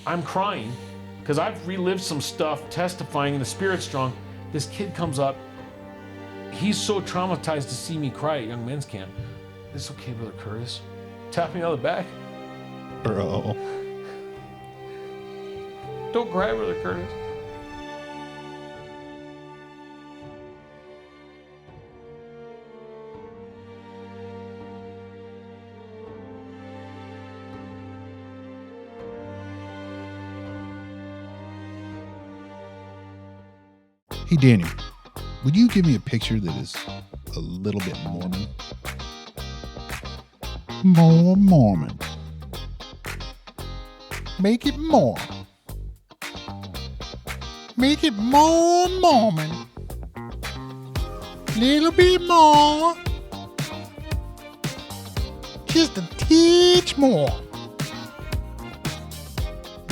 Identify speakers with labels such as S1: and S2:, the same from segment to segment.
S1: I'm crying because I've relived some stuff testifying and the Spirit's strong. This kid comes up. He's so traumatized to see me cry at Young Men's Camp. It's okay, Brother Curtis. Tap me on the back.
S2: Bro.
S1: Don't cry, Brother Curtis.
S2: Hey, Daniel, would you give me a picture that is a little bit Mormon? More Mormon. Make it more. Make it more Mormon. Little bit more. Just a teach more.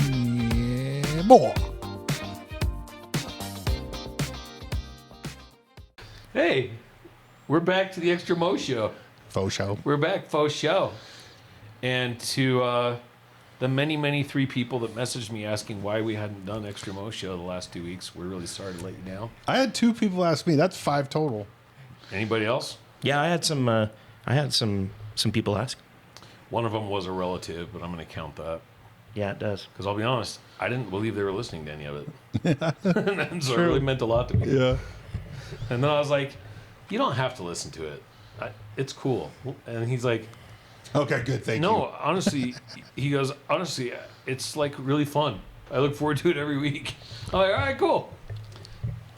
S2: Yeah, more.
S1: Hey, we're back to the Extra Mo Show.
S2: Faux show.
S1: We're back, faux show. And to the many 3 people that messaged me asking why we hadn't done Extra Mo Show the last 2 weeks, we're really sorry to let you down.
S2: I had 2 people ask me. That's 5 total.
S1: Anybody else?
S3: Yeah, I had some people ask.
S1: One of them was a relative, but I'm going to count that.
S3: Yeah, it does.
S1: Because I'll be honest, I didn't believe they were listening to any of it. And so it really meant a lot to me.
S2: Yeah.
S1: And then I was like, you don't have to listen to it. It's cool. And he's like,
S2: Okay, good. Thank you.
S1: no, honestly, he goes, honestly, it's like really fun. I look forward to it every week. I'm like, all right, cool.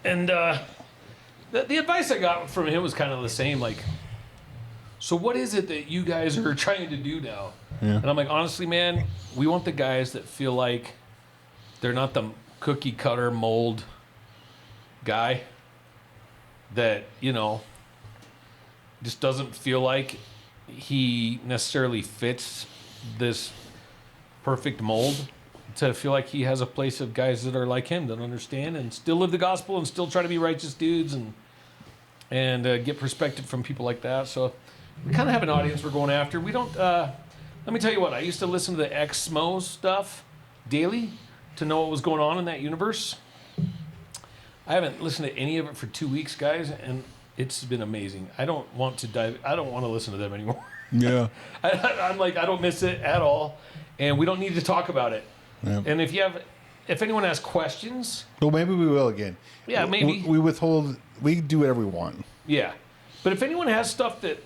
S1: And the advice I got from him was kind of the same. Like, so what is it that you guys are trying to do now?
S2: Yeah.
S1: And I'm like, honestly, man, we want the guys that feel like they're not the cookie cutter mold guy that, you know, just doesn't feel like he necessarily fits this perfect mold, to feel like he has a place of guys that are like him, that understand and still live the gospel and still try to be righteous dudes and get perspective from people like that. So we kind of have an audience we're going after. We don't, let me tell you what, I used to listen to the X-Mo stuff daily to know what was going on in that universe. I haven't listened to any of it for 2 weeks, guys, and it's been amazing. I don't want to listen to them anymore.
S2: Yeah.
S1: I'm like, I don't miss it at all, and we don't need to talk about it.
S2: Yeah.
S1: And if anyone has questions,
S2: Well, maybe we will again.
S1: Yeah, maybe.
S2: We withhold. We do whatever we want.
S1: yeah. But if anyone has stuff that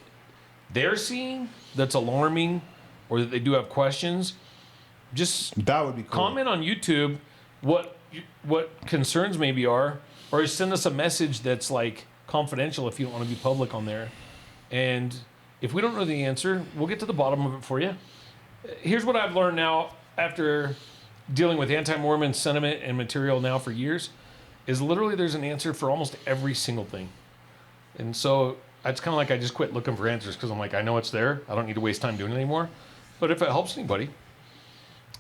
S1: they're seeing that's alarming, or that they do have questions, just
S2: That would be cool.
S1: comment on YouTube what concerns maybe are, or just send us a message that's like confidential if you don't want to be public on there. And if we don't know the answer, we'll get to the bottom of it for you. Here's what I've learned now after dealing with anti-Mormon sentiment and material now for years, is literally there's an answer for almost every single thing. And so it's kind of like I just quit looking for answers because I'm like, I know it's there. I don't need to waste time doing it anymore. But if it helps anybody,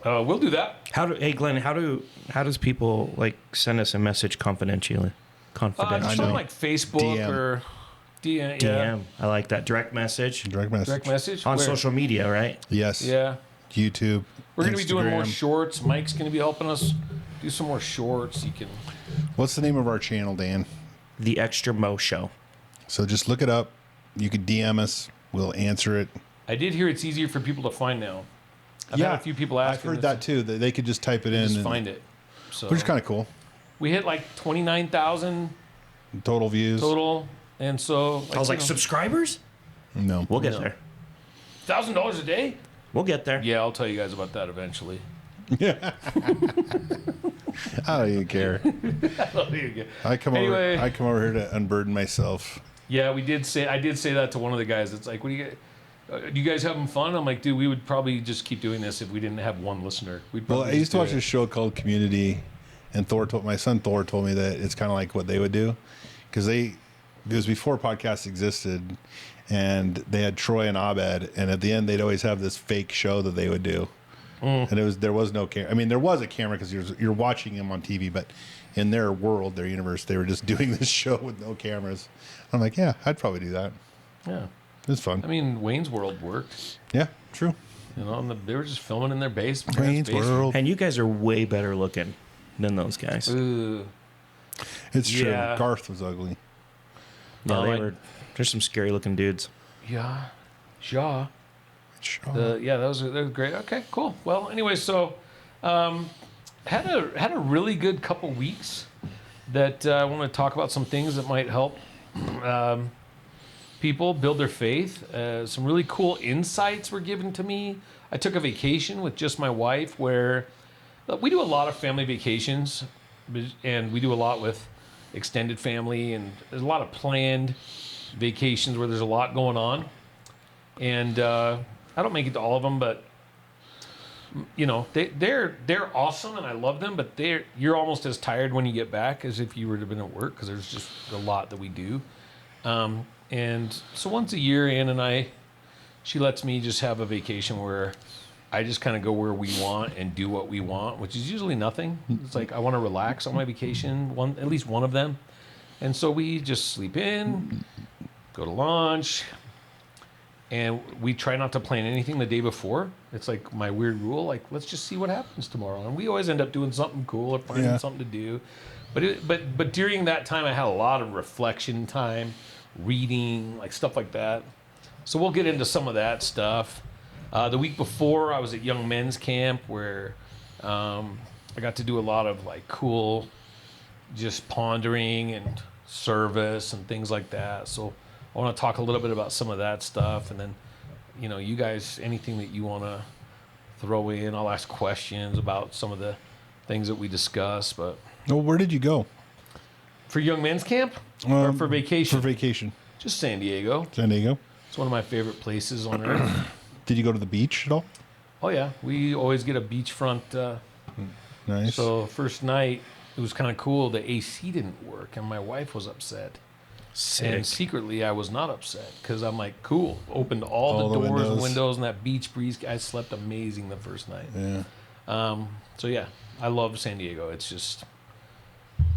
S1: we'll do that.
S3: Hey Glenn, how does people like send us a message confidentially?
S1: Just
S2: I know.
S1: on like Facebook
S2: DM.
S1: or DM.
S3: DM.
S1: Yeah.
S3: I like that. Direct message
S2: Direct message.
S1: Direct message.
S3: on
S1: Where?
S3: social media, right?
S2: Yes.
S1: Yeah.
S2: YouTube.
S1: We're going to be doing more
S2: Instagram.
S1: shorts. Mike's going to be helping us do some more shorts. You can.
S2: What's the name of our channel, Dan?
S3: The Extra Mo Show.
S2: So just look it up. You could DM us. We'll answer it.
S1: I did hear it's easier for people to find now. I've had a few people
S2: I've
S1: asking.
S2: heard that too. That they could just type it in
S1: Just
S2: and
S1: find it. So
S2: which is kind of cool.
S1: we hit like 29,000
S2: Total views.
S1: total, and so
S3: I was like, subscribers?
S2: No.
S3: We'll get
S1: No.
S3: there.
S1: $1,000 a day.
S3: We'll get there.
S1: Yeah, I'll tell you guys about that eventually.
S2: I don't even care. I come
S1: Anyway.
S2: over here to unburden myself.
S1: Yeah, I did say that to one of the guys. It's like, what do you guys having fun? I'm like, dude, we would probably just keep doing this if we didn't have one listener.
S2: Well, I used to watch this show called Community, and my son Thor told me that it's kind of like what they would do, because it was before podcasts existed, and they had Troy and Abed, and at the end they'd always have this fake show that they would do, and there was no camera. I mean, there was a camera because you're watching them on TV, but in their world, their universe, they were just doing this show with no cameras. I'm like, yeah, I'd probably do that.
S1: Yeah.
S2: It's fun.
S1: I mean, Wayne's World worked.
S2: Yeah, true.
S1: You know, and they were just filming in their basement.
S2: Wayne's World.
S3: And you guys are way better looking than those guys.
S1: Ooh.
S2: It's true.
S1: Yeah.
S2: Garth was ugly.
S3: Yeah,
S1: Oh,
S3: there's some scary looking dudes.
S1: Yeah. Shaw.
S2: Sure.
S1: Yeah, those are great. Okay, cool. Well, anyway, so had a really good couple weeks that I want to talk about some things that might help people build their faith. Some really cool insights were given to me. I took a vacation with just my wife where we do a lot of family vacations, and we do a lot with extended family, and there's a lot of planned vacations where there's a lot going on. And I don't make it to all of them, but you know, they're awesome, and I love them. But you're almost as tired when you get back as if you were to have been at work, because there's just a lot that we do. And so once a year, Ann and she lets me just have a vacation where I just kind of go where we want and do what we want, which is usually nothing. It's like I want to relax on my vacation, at least one of them. And so we just sleep in, go to lunch. And we try not to plan anything the day before. It's like my weird rule, like, let's just see what happens tomorrow. And we always end up doing something cool or finding something to do. But during that time, I had a lot of reflection time, reading, like stuff like that. So we'll get into some of that stuff. The week before, I was at Young Men's Camp where I got to do a lot of like cool just pondering and service and things like that. So I want to talk a little bit about some of that stuff, and then, you know, you guys, anything that you want to throw in, I'll ask questions about some of the things that we discuss. But
S2: Well, where did you go?
S1: for Young Men's Camp or for vacation?
S2: For vacation.
S1: Just San Diego.
S2: San Diego.
S1: It's one of my favorite places on earth.
S2: Did you go to the beach at all?
S1: Oh yeah, we always get a beachfront.
S2: Nice.
S1: So first night, it was kind of cool. The AC didn't work, and my wife was upset.
S3: Sick.
S1: And secretly, I was not upset because I'm like, cool. Opened all the doors and windows, and that beach breeze. I slept amazing the first night.
S2: Yeah.
S1: So yeah, I love San Diego. It's just,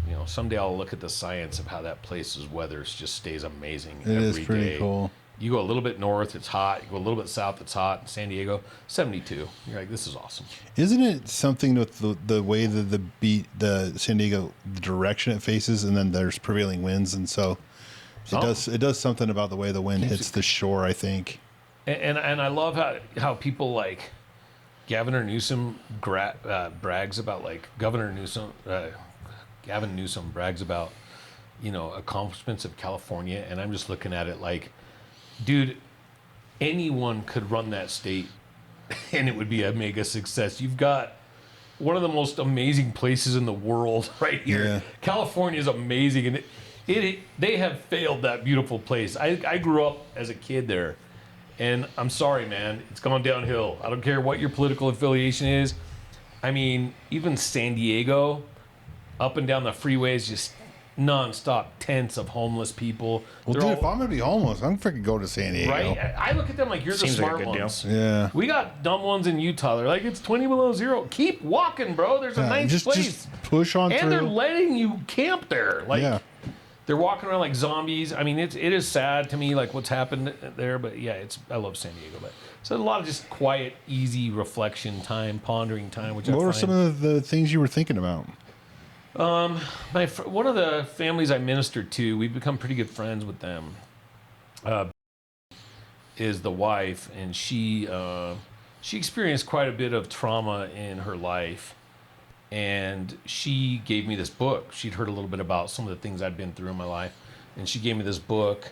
S1: you know, someday I'll look at the science of how that place's weather just stays amazing
S2: It is
S1: every
S2: pretty
S1: day.
S2: cool.
S1: You go a little bit north, it's hot. You go a little bit south, it's hot. San Diego, 72. You're like, this is awesome.
S2: Isn't it something with the way that the San Diego, the direction it faces, and then there's prevailing winds, and so it does something about the way the wind hits the shore, I think.
S1: And I love how people like Gavin Newsom brags about Gavin Newsom brags about, you know, accomplishments of California, and I'm just looking at it like, dude, anyone could run that state and it would be a mega success. You've got one of the most amazing places in the world right here.
S2: Yeah.
S1: California is amazing, and they have failed that beautiful place. I grew up as a kid there, and I'm sorry, man, it's gone downhill. I don't care what your political affiliation is. I mean, even San Diego, up and down the freeways, just nonstop tents of homeless people.
S2: Well,
S1: They're
S2: dude,
S1: all-
S2: if I'm gonna be homeless, I'm freaking go to San Diego.
S1: right? I look at them like you're
S3: Seems
S1: the
S3: like a
S1: smart
S3: good deal.
S1: ones.
S2: Yeah.
S1: We got dumb ones in Utah. They're like, it's 20 below zero. Keep walking, bro. There's a nice place.
S2: Just push on
S1: And
S2: through.
S1: they're letting you camp there. Like,
S2: Yeah.
S1: they're walking around like zombies. I mean, it is sad to me, like what's happened there. But yeah, I love San Diego. But so a lot of just quiet, easy reflection time, pondering time. Which
S2: What were some of the things you were thinking about?
S1: one of the families I ministered to, we've become pretty good friends with them. Is the wife, and she experienced quite a bit of trauma in her life, and she gave me this book. She'd heard a little bit about some of the things I'd been through in my life, and she gave me this book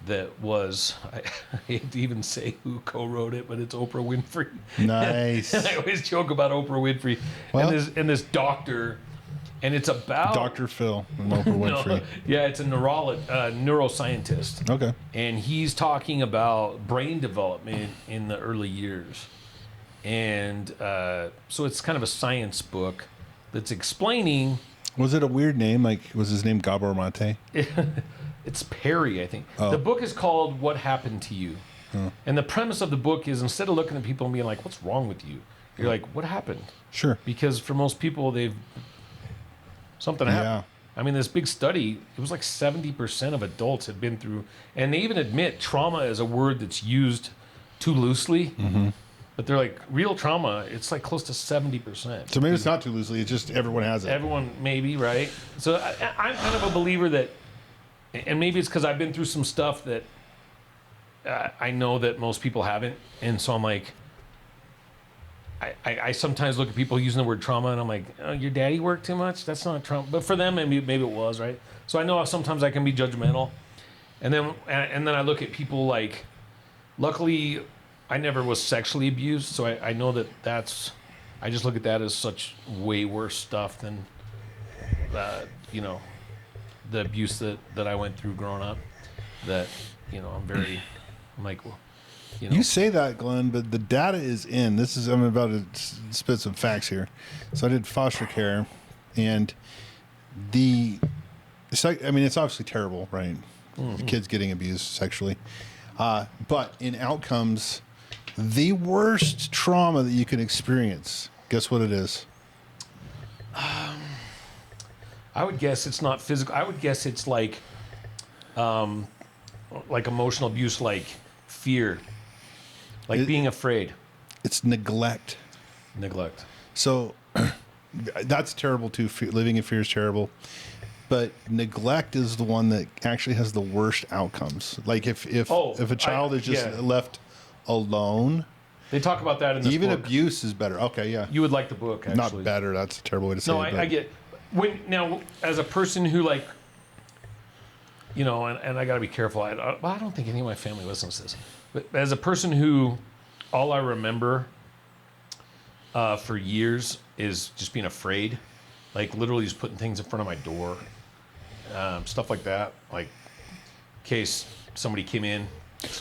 S1: that was, I hate to even say who co-wrote it, but it's Oprah Winfrey.
S2: Nice.
S1: And I always joke about Oprah Winfrey
S2: Well-
S1: and this doctor, and it's about
S2: Dr. Phil and Oprah Winfrey.
S1: yeah, it's a neuroscientist.
S2: Okay.
S1: And he's talking about brain development in the early years. And so it's kind of a science book that's explaining.
S2: Was it a weird name? Like, was his name Gabor Mate?
S1: It's Perry, I think.
S2: Oh.
S1: The book is called What Happened to You? And the premise of the book is, instead of looking at people and being like, what's wrong with you? You're like, what happened?
S2: Sure.
S1: Because for most people, something happened.
S2: Yeah.
S1: I mean, this big study, it was like 70% of adults had been through, and they even admit trauma is a word that's used too loosely. Mm-hmm. But they're like real trauma. It's like close to 70%.
S2: So maybe it's not too loosely. It's just everyone has it.
S1: Everyone maybe, right? So I'm kind of a believer that, and maybe it's because I've been through some stuff that I know that most people haven't, and so I'm like, I sometimes look at people using the word trauma, and I'm like, oh, your daddy worked too much? That's not trauma. But for them, maybe it was, right? So I know sometimes I can be judgmental, and then I look at people like, luckily, I never was sexually abused, so I know that's. I just look at that as such way worse stuff than, the abuse that I went through growing up. That, I'm like, well,
S2: You say that, Glenn, but the data is in. I'm about to spit some facts here. So I did foster care, and it's obviously terrible, right? Mm-hmm. Kids getting abused sexually. But in outcomes, the worst trauma that you can experience, guess what it is?
S1: I would guess it's not physical. I would guess it's like emotional abuse, like fear, being afraid.
S2: It's neglect.
S1: Neglect.
S2: So that's terrible too. Living in fear is terrible. But neglect is the one that actually has the worst outcomes. Like if a child is just left alone.
S1: They talk about that in this
S2: even
S1: book.
S2: Abuse is better. Okay, yeah.
S1: You would like the book, actually.
S2: Not better. That's a terrible way to say it.
S1: No, I get. Now, as a person who and I got to be careful. I don't think any of my family listens to this. But as a person who, all I remember for years is just being afraid, like literally just putting things in front of my door, stuff like that, like in case somebody came in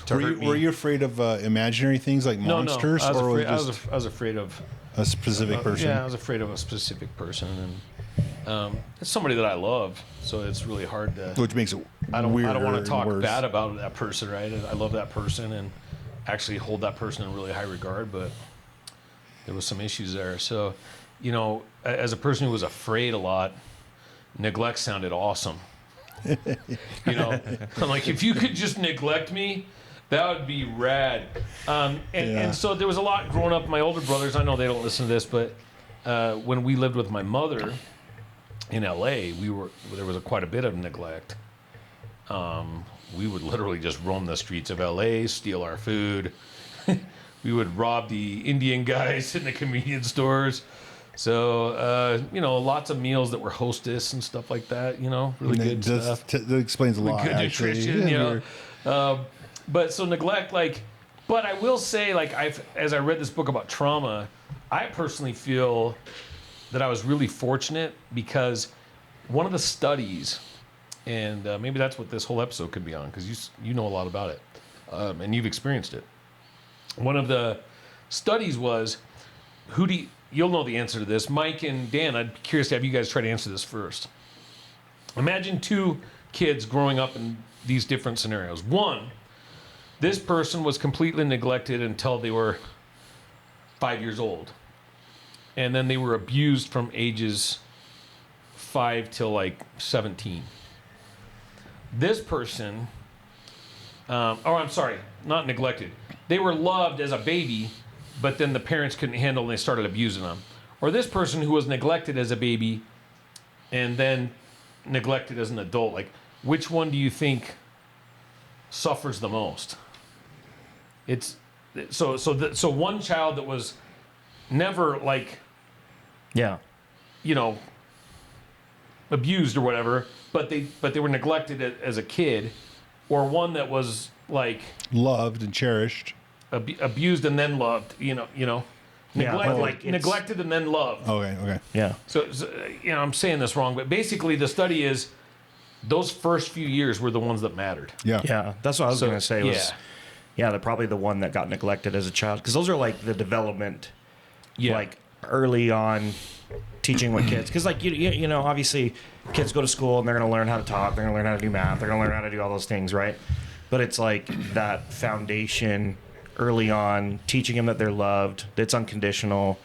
S1: to hurt me.
S2: Were you afraid of imaginary things like monsters?
S1: No, I
S2: I
S1: was afraid of
S2: a specific person.
S1: Yeah, I was afraid of a specific person, and it's somebody that I love, so it's really hard to.
S2: Which makes it
S1: I don't want to talk
S2: worse.
S1: bad about that person, right? I love that person and actually hold that person in really high regard, but there was some issues there. So, as a person who was afraid a lot, neglect sounded awesome. I'm like, if you could just neglect me, that would be rad. And so there was a lot growing up. My older brothers, I know they don't listen to this, but when we lived with my mother in LA, there was quite a bit of neglect. We would literally just roam the streets of LA, steal our food. We would rob the Indian guys in the convenience stores. So, lots of meals that were Hostess and stuff like that, really good stuff.
S2: That explains a lot,
S1: good nutrition, But so neglect, but I will say, as I read this book about trauma, I personally feel that I was really fortunate because one of the studies, and maybe that's what this whole episode could be on, because you know a lot about it, and you've experienced it. One of the studies was, you'll know the answer to this. Mike and Dan, I'd be curious to have you guys try to answer this first. Imagine two kids growing up in these different scenarios. One, this person was completely neglected until they were 5 years old. And then they were abused from ages 5 till 17. This person, I'm sorry, not neglected. They were loved as a baby, but then the parents couldn't handle and they started abusing them. Or this person who was neglected as a baby and then neglected as an adult. Which one do you think suffers the most? It's so one child that was never abused or whatever, but they were neglected as a kid, or one that was
S2: loved and cherished.
S1: Abused and then loved, neglected and then loved.
S2: Okay.
S3: Yeah.
S1: So, I'm saying this wrong, but basically the study is those first few years were the ones that mattered.
S2: Yeah.
S3: Yeah. That's what I was going to say. They're probably the one that got neglected as a child, because those are the development, early on, teaching with kids. Because obviously kids go to school and they're going to learn how to talk, they're going to learn how to do math, they're going to learn how to do all those things, right? But it's that foundation early on, teaching them that they're loved, it's unconditional,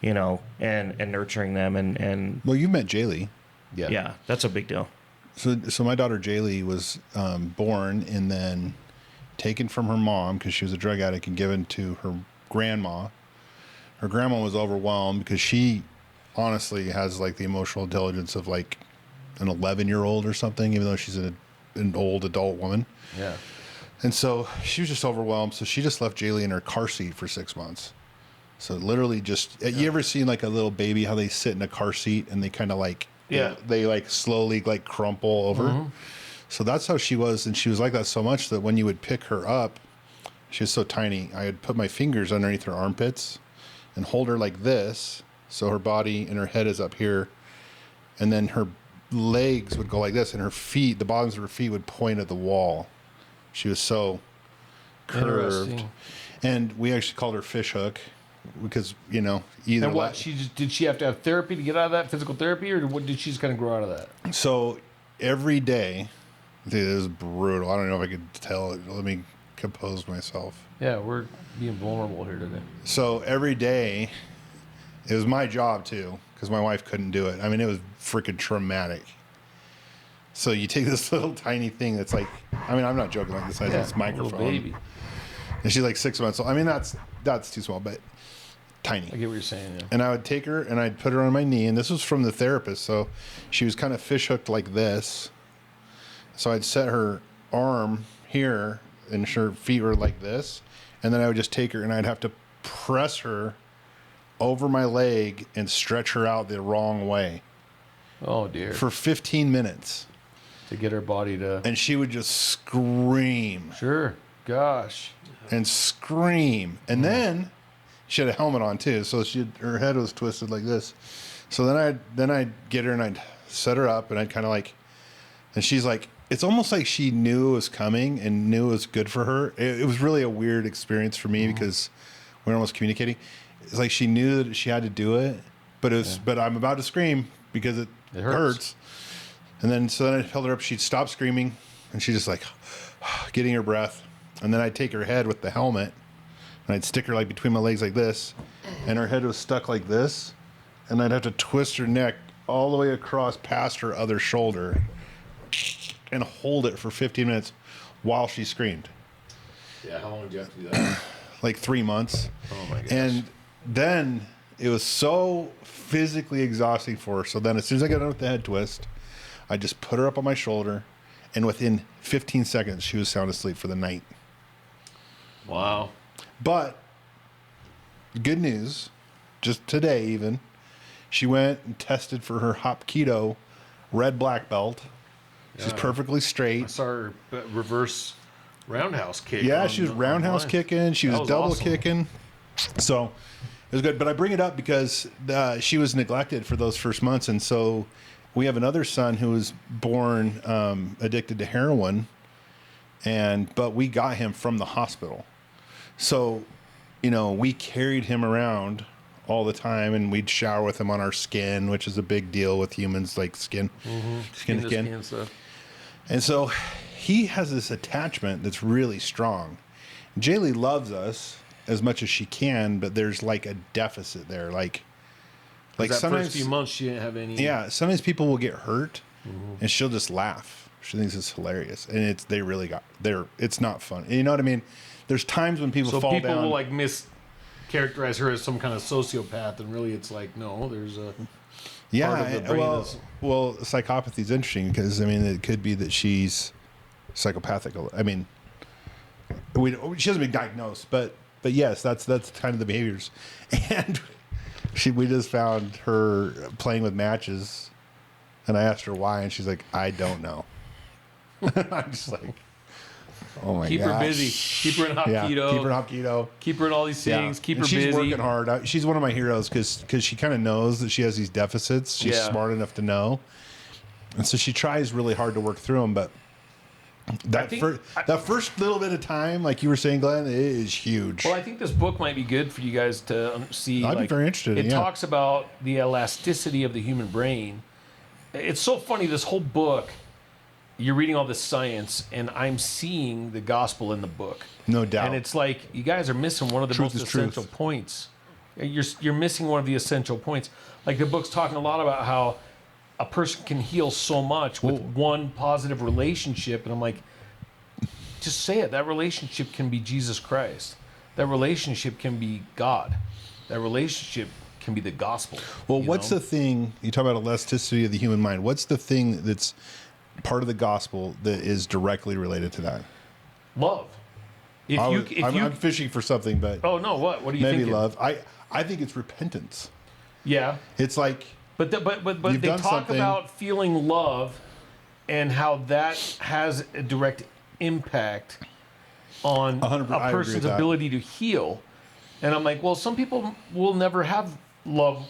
S3: and nurturing them and
S2: Well, you met Jaylee.
S3: Yeah, that's a big deal.
S2: So my daughter Jaylee was born, and then taken from her mom because she was a drug addict and given to her grandma. Her grandma was overwhelmed because she honestly has like the emotional intelligence of like an 11-year-old or something, even though she's an old adult woman.
S1: Yeah.
S2: And so she was just overwhelmed. So she just left Jaylee in her car seat for 6 months. So literally just, you ever seen like a little baby, how they sit in a car seat and they kind of like, they like slowly like crumple over. Mm-hmm. So that's how she was. And she was like that so much that when you would pick her up, she was so tiny. I would put my fingers underneath her armpits and hold her like this. So her body and her head is up here. And then her legs would go like this, and her feet, the bottoms of her feet would point at the wall. She was so curved. And we actually called her fish hook because, you know, either.
S1: And what, did she have to have therapy to get out of that, physical therapy, or what, did she just kind of grow out of that?
S2: So every day, dude, it was brutal. I don't know if I could tell. Let me compose myself.
S1: Yeah, we're being vulnerable here today.
S2: So every day, it was my job too, because my wife couldn't do it. I mean, it was freaking traumatic. So you take this little tiny thing that's like, I mean, I'm not joking, like the size of this microphone.
S1: Little baby.
S2: And she's like 6 months old. I mean, that's too small, but tiny.
S1: I get what you're saying, yeah.
S2: And I would take her and I'd put her on my knee, and this was from the therapist. So she was kind of fish hooked like this. So I'd set her arm here and her feet were like this. And then I would just take her and I'd have to press her over my leg and stretch her out the wrong way.
S1: Oh, dear.
S2: For 15 minutes.
S1: To get her body to...
S2: And she would just scream.
S1: Sure. Gosh.
S2: And scream. And then she had a helmet on too. So her head was twisted like this. So then I'd get her and I'd set her up and I'd kind of like... And she's like... It's almost like she knew it was coming and knew it was good for her. It was really a weird experience for me because we were almost communicating. It's like she knew that she had to do it, but it was. But I'm about to scream because it hurts. And then I held her up. She'd stop screaming, and she's just like getting her breath. And then I'd take her head with the helmet, and I'd stick her like between my legs like this, and her head was stuck like this, and I'd have to twist her neck all the way across past her other shoulder, and hold it for 15 minutes while she screamed.
S1: Yeah, how long did you have to do that?
S2: Like 3 months.
S1: Oh my gosh.
S2: And then it was so physically exhausting for her. So then as soon as I got done with the head twist, I just put her up on my shoulder, and within 15 seconds she was sound asleep for the night.
S1: Wow.
S2: But good news, just today even, she went and tested for her hop keto red black belt. She's perfectly straight.
S1: I saw her reverse roundhouse kick.
S2: Yeah, she was roundhouse kicking. She was double kicking. So it was good. But I bring it up because she was neglected for those first months. And so we have another son who was born addicted to heroin. But we got him from the hospital. So, you know, we carried him around all the time, and we'd shower with him on our skin, which is a big deal with humans, like skin to skin. Stuff. And so he has this attachment that's really strong. Jaylee loves us as much as she can, but there's like a deficit there. Like
S1: that
S2: sometimes,
S1: first few months she didn't have any.
S2: Yeah, sometimes people will get hurt, and she'll just laugh. She thinks it's hilarious, and it's not fun. And you know what I mean? There's times when people fall down. So people
S1: will like mischaracterize her as some kind of sociopath, and really it's like, no, there's a part of the brain
S2: well, psychopathy is interesting because, I mean, it could be that she's psychopathic. I mean, she hasn't been diagnosed, but yes, that's kind of the behaviors. And we just found her playing with matches, and I asked her why, and she's like, I don't know. I'm just like, oh my god.
S1: Keep her busy. Keep her in hop keto.
S2: Keep her in hop keto.
S1: Keep her in all these things. Keep her
S2: she's
S1: busy.
S2: She's working hard. She's one of my heroes because she kind of knows that she has these deficits. She's smart enough to know. And so she tries really hard to work through them. But that first little bit of time, like you were saying, Glenn, it is huge.
S1: Well, I think this book might be good for you guys to see.
S2: I'd be very interested.
S1: It talks about the elasticity of the human brain. It's so funny, this whole book. You're reading all this science, and I'm seeing the gospel in the book.
S2: No doubt.
S1: And it's like, you guys are missing one of the most essential points. You're missing one of the essential points. Like, the book's talking a lot about how a person can heal so much with one positive relationship. And I'm like, just say it. That relationship can be Jesus Christ. That relationship can be God. That relationship can be the gospel.
S2: Well, what's the thing, you talk about elasticity of the human mind. What's the thing that's part of the gospel that is directly related to that?
S1: Love.
S2: I'm fishing for something, but
S1: oh no, what are you
S2: maybe
S1: thinking?
S2: love. I think it's repentance.
S1: Yeah,
S2: it's like,
S1: but they talk about feeling love and how that has a direct impact on a person's ability to heal. And I'm like, well, some people will never have love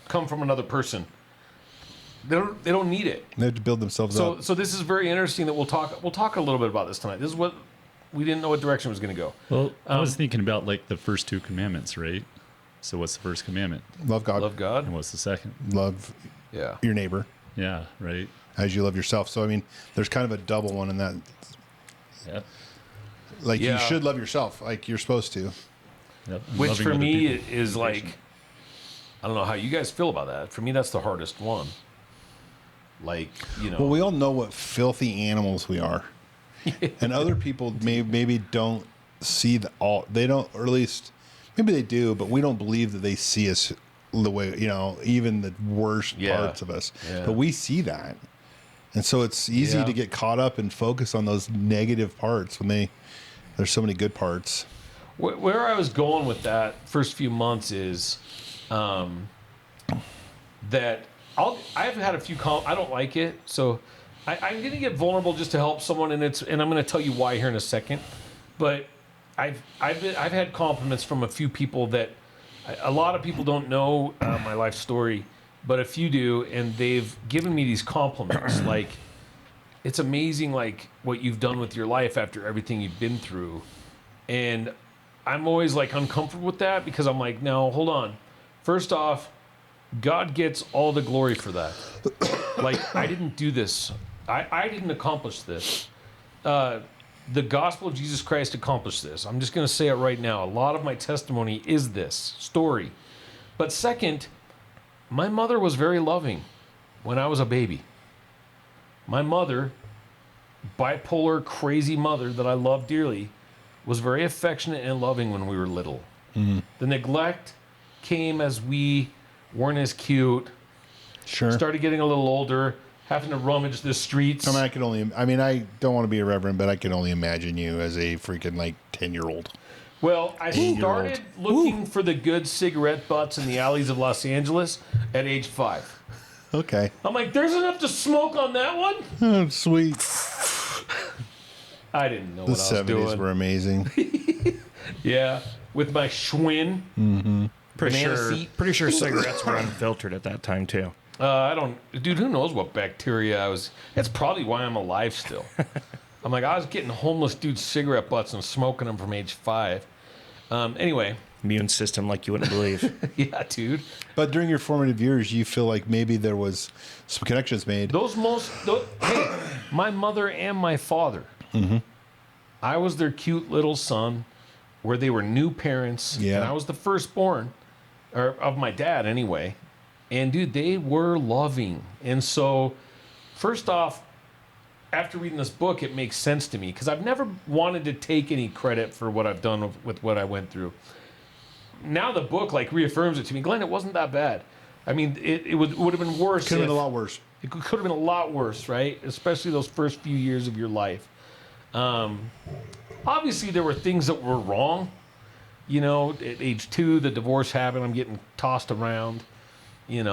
S1: come from another person. They don't need it.
S2: They have to build themselves up.
S1: So this is very interesting that we'll talk a little bit about this tonight. This is what we didn't know what direction it was going to go.
S4: Well, I was thinking about like the first 2 commandments, right? So what's the first commandment?
S2: Love God.
S1: Love God.
S4: And what's the second?
S2: Love your neighbor.
S4: Yeah, right.
S2: As you love yourself. So, I mean, there's kind of a double one in that.
S4: Yeah.
S2: Like, you should love yourself, like you're supposed to.
S4: Yep.
S1: Which for me
S4: people.
S1: is like, I don't know how you guys feel about that. For me, that's the hardest one. Like,
S2: Well, we all know what filthy animals we are. And other people maybe don't see they don't, or at least maybe they do, but we don't believe that they see us the way, even the worst parts of us. Yeah. But we see that. And so it's easy to get caught up and focus on those negative parts when there's so many good parts.
S1: Where I was going with that first few months is that I've had a few I don't like it, so I'm going to get vulnerable just to help someone, and I'm going to tell you why here in a second. But I've had compliments from a few people that a lot of people don't know my life story, but a few do, and they've given me these compliments like, it's amazing like what you've done with your life after everything you've been through. And I'm always like uncomfortable with that because I'm like, no, hold on. First off, God gets all the glory for that. Like, I didn't do this. I didn't accomplish this. The gospel of Jesus Christ accomplished this. I'm just going to say it right now. A lot of my testimony is this story. But second, my mother was very loving when I was a baby. My mother, bipolar, crazy mother that I love dearly, was very affectionate and loving when we were little. Mm-hmm. The neglect came as we weren't as cute.
S2: Sure.
S1: Started getting a little older, having to rummage the streets.
S2: I don't want to be irreverent, but I can only imagine you as a freaking 10-year-old.
S1: Well, I started looking for the good cigarette butts in the alleys of Los Angeles at age 5.
S2: Okay.
S1: I'm like, there's enough to smoke on that one?
S2: Oh, sweet.
S1: I didn't know what I was doing.
S2: The 70s were amazing.
S1: Yeah, with my Schwinn.
S2: Mm-hmm.
S3: Pretty sure cigarettes were unfiltered at that time too.
S1: Dude, who knows what bacteria I was. That's probably why I'm alive still. I'm like, I was getting homeless dudes cigarette butts and smoking them from age 5. Anyway.
S3: Immune system like you wouldn't believe.
S1: Yeah, dude.
S2: But during your formative years, you feel like maybe there was some connections made.
S1: Hey, my mother and my father.
S2: Mm-hmm.
S1: I was their cute little son, where they were new parents.
S2: Yeah.
S1: And I was the firstborn, or of my dad anyway. And dude, they were loving. And so, first off, after reading this book, it makes sense to me because I've never wanted to take any credit for what I've done with what I went through. Now the book reaffirms it to me. Glenn, it wasn't that bad. I mean, it would have been worse.
S2: Could have been a lot worse.
S1: It could have been a lot worse, right? Especially those first few years of your life. Obviously, there were things that were wrong. At age 2, the divorce happened. I'm getting tossed around. And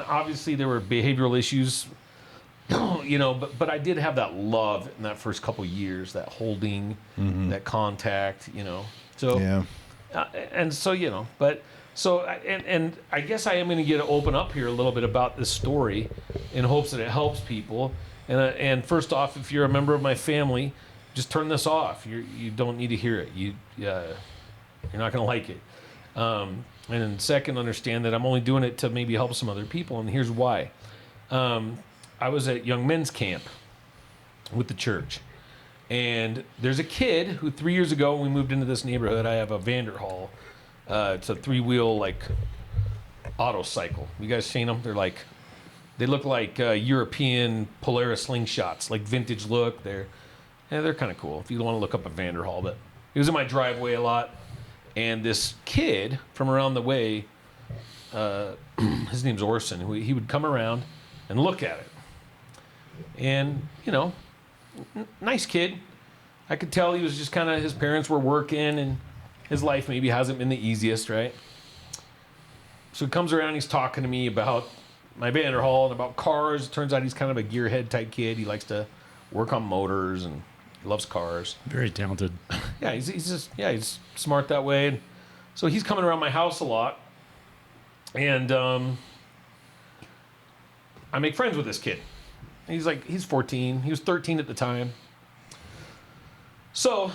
S1: obviously there were behavioral issues. But I did have that love in that first couple years, that holding, that contact. So
S2: yeah.
S1: And I guess I am going to open up here a little bit about this story in hopes that it helps people. And first off, if you're a member of my family, just turn this off. You don't need to hear it. You're not going to like it. And then second, understand that I'm only doing it to maybe help some other people, and here's why. I was at young men's camp with the church. And there's a kid who 3 years ago, when we moved into this neighborhood, I have a Vanderhall. It's a 3-wheel auto cycle. You guys seen them? They look like European Polaris slingshots, vintage look. Yeah, they're kind of cool. If you want to look up a Vanderhall, but he was in my driveway a lot. And this kid from around the way, his name's Orson. He would come around and look at it. And, you know, nice kid. I could tell he was just kind of, his parents were working and his life maybe hasn't been the easiest, right? So he comes around, he's talking to me about my Vanderhall and about cars. It turns out he's kind of a gearhead type kid. He likes to work on motors and he loves cars.
S4: Very talented.
S1: Yeah, he's smart that way. And so he's coming around my house a lot. And I make friends with this kid. He's 14. He was 13 at the time. So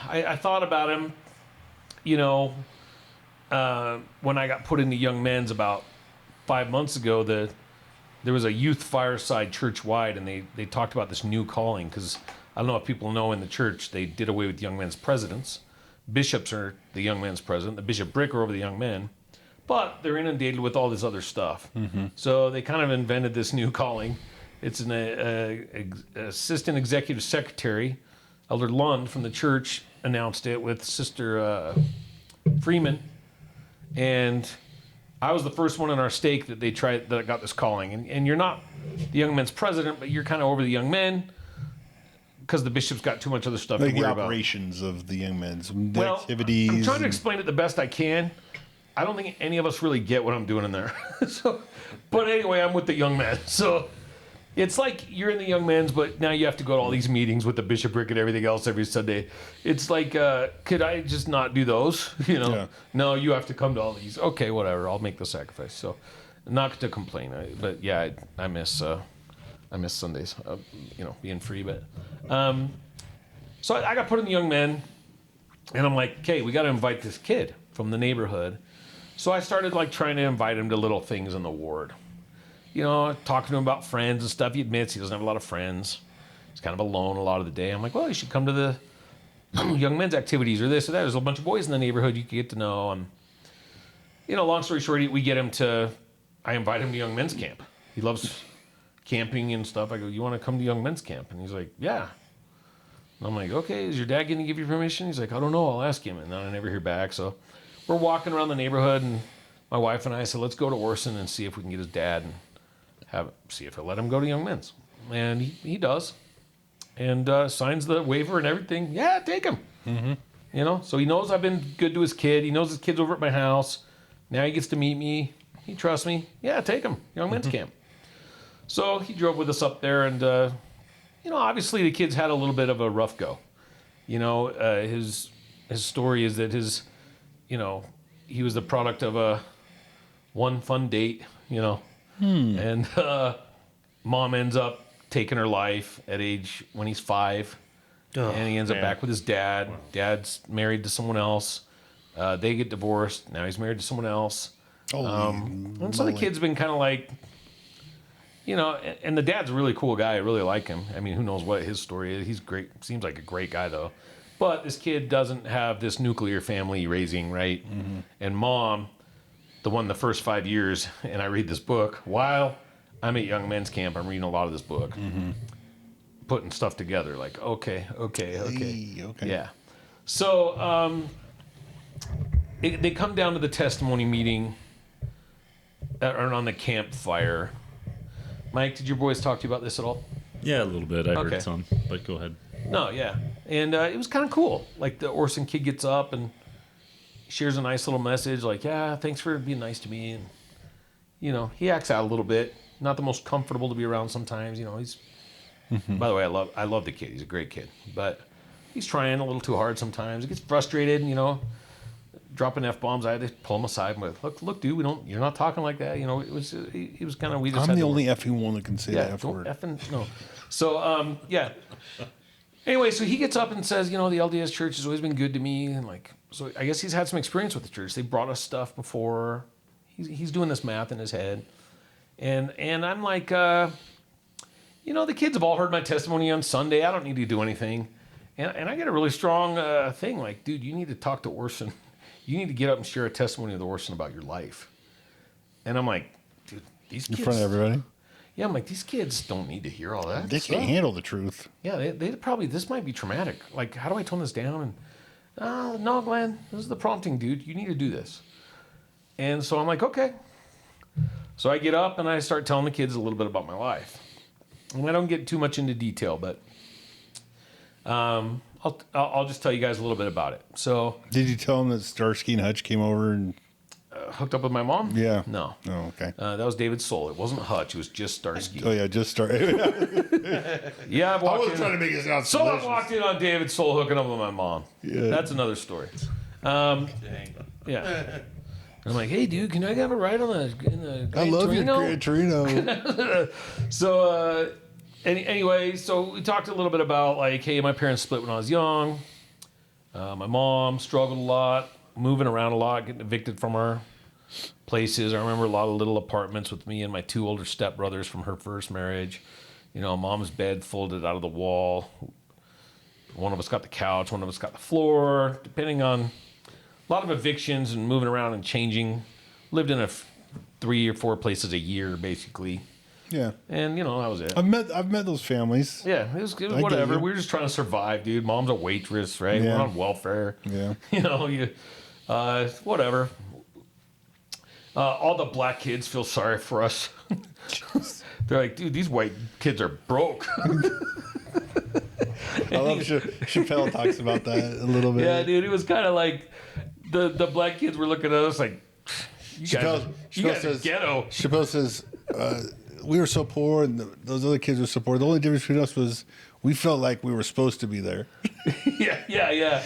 S1: I thought about him, you know, when I got put into Young Men's about 5 months ago. There was a youth fireside church-wide, and they talked about this new calling, because I don't know if people know, in the church, they did away with Young Men's presidents. Bishops are the Young Men's president. The bishopric are over the young men. But they're inundated with all this other stuff. Mm-hmm. So they kind of invented this new calling. It's an assistant executive secretary. Elder Lund from the church announced it with Sister Freeman. And I was the first one in our stake that got this calling. And you're not the young men's president, but you're kind of over the young men, because the bishop's got too much other stuff to worry about.
S2: The operations of the young men's, the
S1: well,
S2: activities.
S1: I'm trying to explain it the best I can. I don't think any of us really get what I'm doing in there. But anyway, I'm with the young men. So it's like you're in the young men's, but now you have to go to all these meetings with the bishopric and everything else every Sunday. It's like, could I just not do those? You know, yeah. No, you have to come to all these. Okay, whatever. I'll make the sacrifice. So, not to complain, but yeah, I miss Sundays. You know, being free. But so I got put in the young men, and I'm like, okay, we got to invite this kid from the neighborhood. So I started like trying to invite him to little things in the ward. You know, talking to him about friends and stuff. He admits he doesn't have a lot of friends. He's kind of alone a lot of the day. I'm like, well, you should come to the young men's activities or this or that. There's a bunch of boys in the neighborhood you could get to know. And, you know, long story short, I invite him to young men's camp. He loves camping and stuff. I go, you want to come to young men's camp? And he's like, yeah. And I'm like, okay, is your dad going to give you permission? He's like, I don't know. I'll ask him. And then I never hear back. So we're walking around the neighborhood, and my wife and I said, let's go to Orson and see if we can get his dad and see if he'll let him go to young men's. And he does, and signs the waiver and everything. Yeah, take him. Mm-hmm. You know, so he knows I've been good to his kid. He knows his kid's over at my house. Now he gets to meet me. He trusts me. Yeah, take him. Young men's camp. So he drove with us up there, and you know, obviously the kid's had a little bit of a rough go. You know, his story is that he was the product of one fun date, you know. And mom ends up taking her life when he's 5. And he ends up back with his dad. Wow. Dad's married to someone else. They get divorced. Now he's married to someone else. And so the kid's been kind of like, you know, and the dad's a really cool guy. I really like him. I mean, who knows what his story is. He's great. Seems like a great guy, though. But this kid doesn't have this nuclear family raising, right? Mm-hmm. And mom, the first 5 years, and I read this book while I'm at Young Men's Camp. I'm reading a lot of this book, putting stuff together. Like, okay. Yeah. So they come down to the testimony meeting or on the campfire. Mike, did your boys talk to you about this at all?
S4: Yeah, a little bit. I heard some, but go ahead.
S1: No, yeah. And it was kind of cool. Like, the Orson kid gets up and shares a nice little message, like, yeah, thanks for being nice to me. And, you know, he acts out a little bit. Not the most comfortable to be around sometimes. You know, he's... By the way, I love the kid. He's a great kid. But he's trying a little too hard sometimes. He gets frustrated, you know, dropping F-bombs. I had to pull him aside and go, look, dude, you're not talking like that. You know, he was kind of...
S2: I'm the only effing one that can say that F word.
S1: No. So, yeah. Anyway, so he gets up and says, you know, the LDS church has always been good to me. And, like, so I guess he's had some experience with the church. They brought us stuff before. He's doing this math in his head. And I'm like, you know, the kids have all heard my testimony on Sunday. I don't need to do anything. And I get a really strong thing, like, dude, you need to talk to Orson. You need to get up and share a testimony with Orson about your life. And I'm like, dude, these kids...
S2: In front of everybody?
S1: Yeah, I'm like, these kids don't need to hear all that.
S2: They can't handle the truth.
S1: Yeah, they probably, this might be traumatic. Like, how do I tone this down? And, no, Glenn, this is the prompting, dude. You need to do this. And so I'm like, okay. So I get up and I start telling the kids a little bit about my life. And I don't get too much into detail, but I'll just tell you guys a little bit about it. So,
S2: did you tell them that Starsky and Hutch came over and
S1: hooked up with my mom?
S2: Yeah.
S1: No.
S2: Oh, okay.
S1: That was David Soul. It wasn't Hutch. It was just Starsky.
S2: Oh yeah, just start.
S1: Yeah,
S2: I was trying to make it sound
S1: So
S2: delicious.
S1: I walked in on David Soul hooking up with my mom.
S2: Yeah.
S1: That's another story. Yeah. I'm like, hey, dude, can I have a ride on in the
S2: I love
S1: Torino?
S2: your Gran Torino.
S1: So, anyway, so we talked a little bit about like, hey, my parents split when I was young. My mom struggled a lot, moving around a lot, getting evicted from our places. I remember a lot of little apartments with me and my 2 older stepbrothers from her first marriage. You know, mom's bed folded out of the wall. One of us got the couch, one of us got the floor, depending on a lot of evictions and moving around and changing. Lived in 3 or 4 places a year, basically.
S2: Yeah.
S1: And, you know, that was it.
S2: I've met those families.
S1: Yeah, it was
S2: get
S1: whatever.
S2: you.
S1: We were just trying to survive, dude. Mom's a waitress, right?
S2: Yeah.
S1: We're on welfare.
S2: Yeah.
S1: You know, whatever. All the black kids feel sorry for us. They're like, dude, these white kids are broke.
S2: I love Chappelle talks about that a little bit.
S1: Yeah, dude, it was kind of like the black kids were looking at us like, you guys are ghetto.
S2: Chappelle says, we were so poor and those other kids were so poor. The only difference between us was we felt like we were supposed to be there.
S1: Yeah.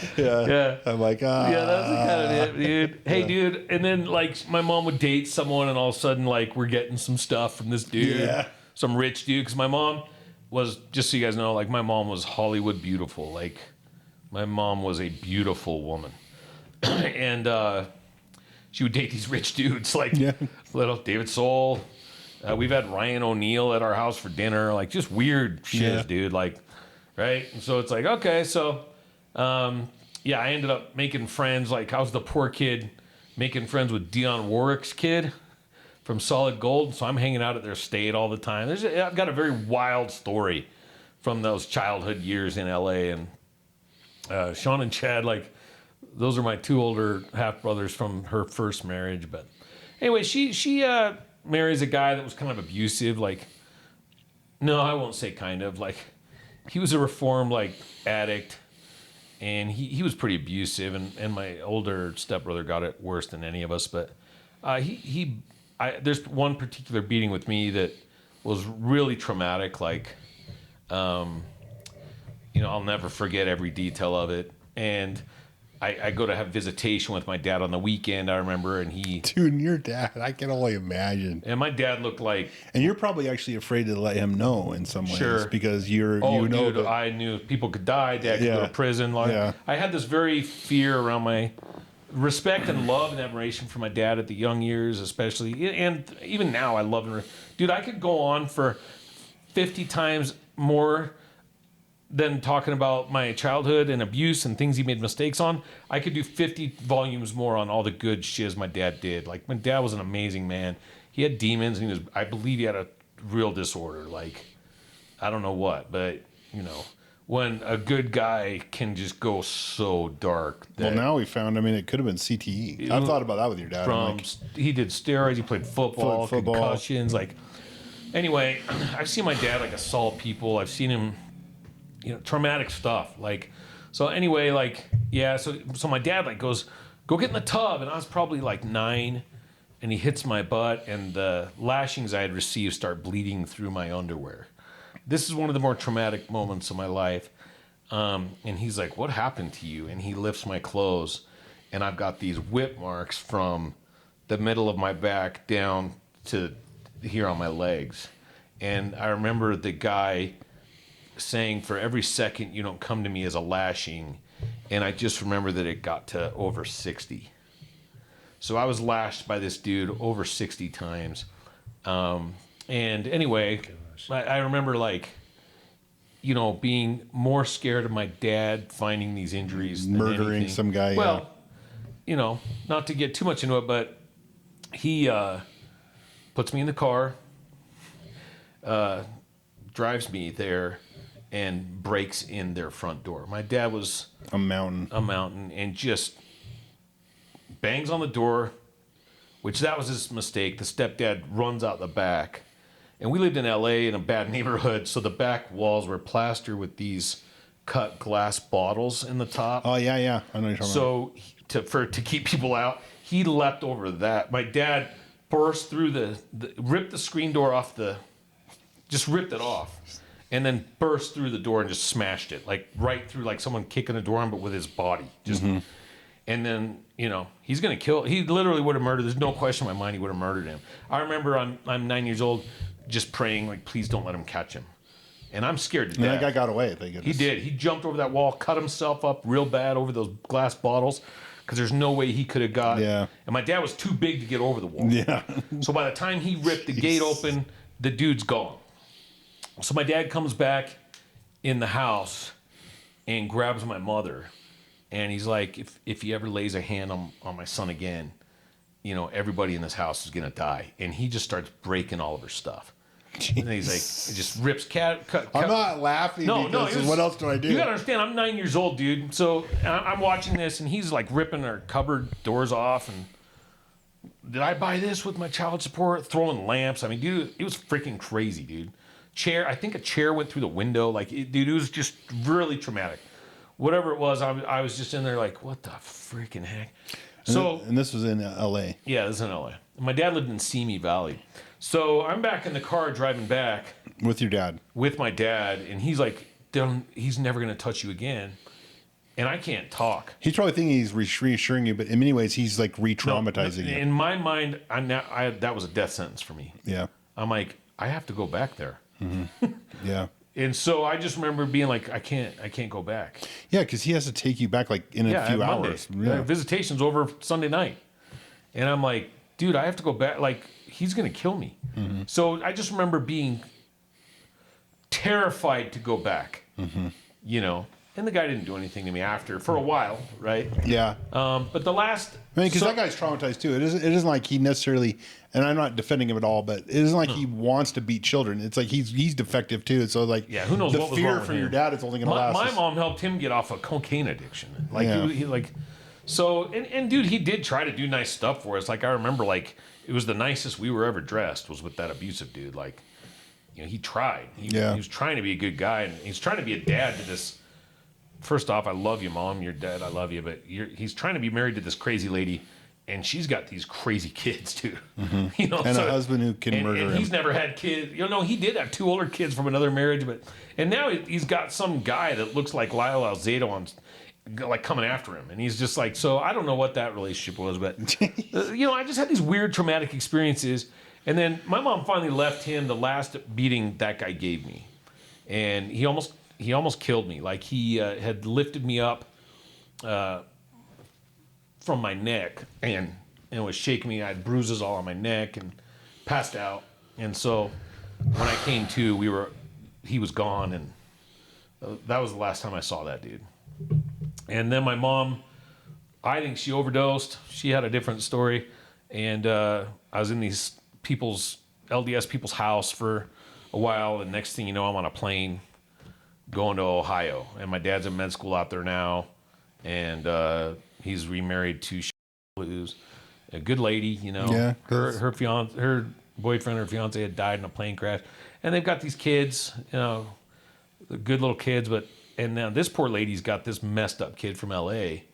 S2: I'm like,
S1: Yeah, that's kind of it, dude. Hey, dude. And then, like, my mom would date someone, and all of a sudden, like, we're getting some stuff from this dude.
S2: Yeah.
S1: Some rich dude. Because my mom was, just so you guys know, like, my mom was Hollywood beautiful. Like, my mom was a beautiful woman. And she would date these rich dudes, like little David Soul. We've had Ryan O'Neal at our house for dinner. Like, just weird shit, dude. Like, right? And so it's like, okay, so... yeah, I ended up making friends. Like, I was the poor kid making friends with Dionne Warwick's kid from Solid Gold. So I'm hanging out at their estate all the time. I've got a very wild story from those childhood years in LA. And Sean and Chad, like, those are my 2 older half brothers from her first marriage. But anyway, she marries a guy that was kind of abusive. Like, no, I won't say kind of. Like, he was a reformed, like, addict. And he was pretty abusive, and my older stepbrother got it worse than any of us. But there's one particular beating with me that was really traumatic. Like, you know, I'll never forget every detail of it. And I go to have visitation with my dad on the weekend, I remember, and
S2: Dude, and your dad, I can only imagine.
S1: And my dad looked like...
S2: And you're probably actually afraid to let him know in some ways.
S1: Sure.
S2: Because
S1: dude, I knew people could die, dad could go to prison. Like, I had this very fear around my respect and love and admiration for my dad at the young years, especially. And even now, I love him. Dude, I could go on for 50 times more than talking about my childhood and abuse and things he made mistakes on. I could do 50 volumes more on all the good shiz my dad did. Like, my dad was an amazing man. He had demons, and I believe he had a real disorder. Like, I don't know what, but, you know, when a good guy can just go so dark.
S2: Well, now we found, I mean, it could have been CTE. I've thought about that with your dad.
S1: He did steroids, he played football, concussions. Like, anyway, I've seen my dad, like, assault people. I've seen him... You know, traumatic stuff. Like, so anyway, like, yeah, so my dad, like, goes, go get in the tub. And I was probably, like, 9, and he hits my butt, and the lashings I had received start bleeding through my underwear. This is one of the more traumatic moments of my life. And he's like, what happened to you? And he lifts my clothes, and I've got these whip marks from the middle of my back down to here on my legs. And I remember the guy saying, for every second you don't come to me as a lashing. And I just remember that it got to over 60. So I was lashed by this dude over 60 times. And anyway, I remember, like, you know, being more scared of my dad finding these injuries than
S2: murdering
S1: anything.
S2: some guy.
S1: Well, you know, not to get too much into it, but he puts me in the car. drives me there and breaks in their front door. My dad was
S2: A mountain.
S1: and just bangs on the door, which that was his mistake. The stepdad runs out the back. And we lived in LA in a bad neighborhood, so the back walls were plastered with these cut glass bottles in the top.
S2: Oh yeah, yeah. I know you're talking about.
S1: So to keep people out, he leapt over that. My dad burst through ripped the screen door off just ripped it off, and then burst through the door and just smashed it, like right through, like someone kicking the door in, but with his body. Just, and then he's gonna kill. He literally would have murdered. There's no question in my mind he would have murdered him. I remember I'm 9 years old, just praying like, please don't let him catch him. And I'm scared to death.
S2: That guy got away. Thank goodness.
S1: He did. He jumped over that wall, cut himself up real bad over those glass bottles, because there's no way he could have got.
S2: Yeah.
S1: And my dad was too big to get over the wall.
S2: Yeah.
S1: So by the time he ripped the gate open, the dude's gone. So my dad comes back in the house and grabs my mother, and he's like, if he ever lays a hand on my son again, everybody in this house is gonna die. And he just starts breaking all of her stuff. Jeez. And he's like, it just rips cut.
S2: I'm not laughing.
S1: No,
S2: what else do I do?
S1: You gotta understand, I'm 9 years old, dude. So I'm watching this, and he's like ripping our cupboard doors off. And did I buy this with my child support? Throwing lamps. I mean, dude, it was freaking crazy, dude. I think a chair went through the window. Like, dude, it was just really traumatic. Whatever it was, I was just in there like, what the freaking heck?
S2: And this was in L.A.
S1: Yeah, this is in L.A. My dad lived in Simi Valley. So I'm back in the car driving back.
S2: With your dad.
S1: With my dad. And he's like, he's never going to touch you again. And I can't talk.
S2: He's probably thinking he's reassuring you, but in many ways, he's like re-traumatizing you.
S1: In my mind, that was a death sentence for me.
S2: Yeah.
S1: I'm like, I have to go back there.
S2: Mm-hmm. Yeah.
S1: And so I just remember being like, I can't go back.
S2: Yeah, because he has to take you back like in a few hours.
S1: Yeah. Visitation's over Sunday night. And I'm like, dude, I have to go back. Like, he's going to kill me. Mm-hmm. So I just remember being terrified to go back, And the guy didn't do anything to me after for a while, right?
S2: Yeah.
S1: But the last...
S2: I mean, because that guy's traumatized too. It isn't like he necessarily... And I'm not defending him at all, but it isn't like he wants to beat children. It's like he's defective too. So like,
S1: yeah, who knows
S2: the
S1: what was
S2: fear
S1: wrong
S2: for
S1: with
S2: your
S1: him.
S2: dad is only going to last.
S1: My mom helped him get off a cocaine addiction. Like
S2: Yeah.
S1: he like, so and dude, he did try to do nice stuff for us. Like I remember, like it was the nicest we were ever dressed was with that abusive dude. Like, he tried. He was trying to be a good guy, and he's trying to be a dad to this. First off, I love you, Mom. You're dead. I love you, but he's trying to be married to this crazy lady. And she's got these crazy kids too,
S2: Mm-hmm. And a husband who can murder him.
S1: And he's never had kids. He did have 2 older kids from another marriage, and now he's got some guy that looks like Lyle Alzado like coming after him, and he's just like. So I don't know what that relationship was, but I just had these weird traumatic experiences, and then my mom finally left him the last beating that guy gave me, and he almost killed me. Like he had lifted me up. From my neck and was shaking me. I had bruises all on my neck and passed out. And so when I came to, he was gone, and that was the last time I saw that dude. And then my mom, I think she overdosed. She had a different story, and I was in these LDS people's house for a while, and next thing you know, I'm on a plane going to Ohio, and my dad's in med school out there now, and he's remarried to who's a good lady,
S2: Yeah.
S1: Her boyfriend, her fiance had died in a plane crash, and they've got these kids, good little kids. And now this poor lady's got this messed up kid from L.A.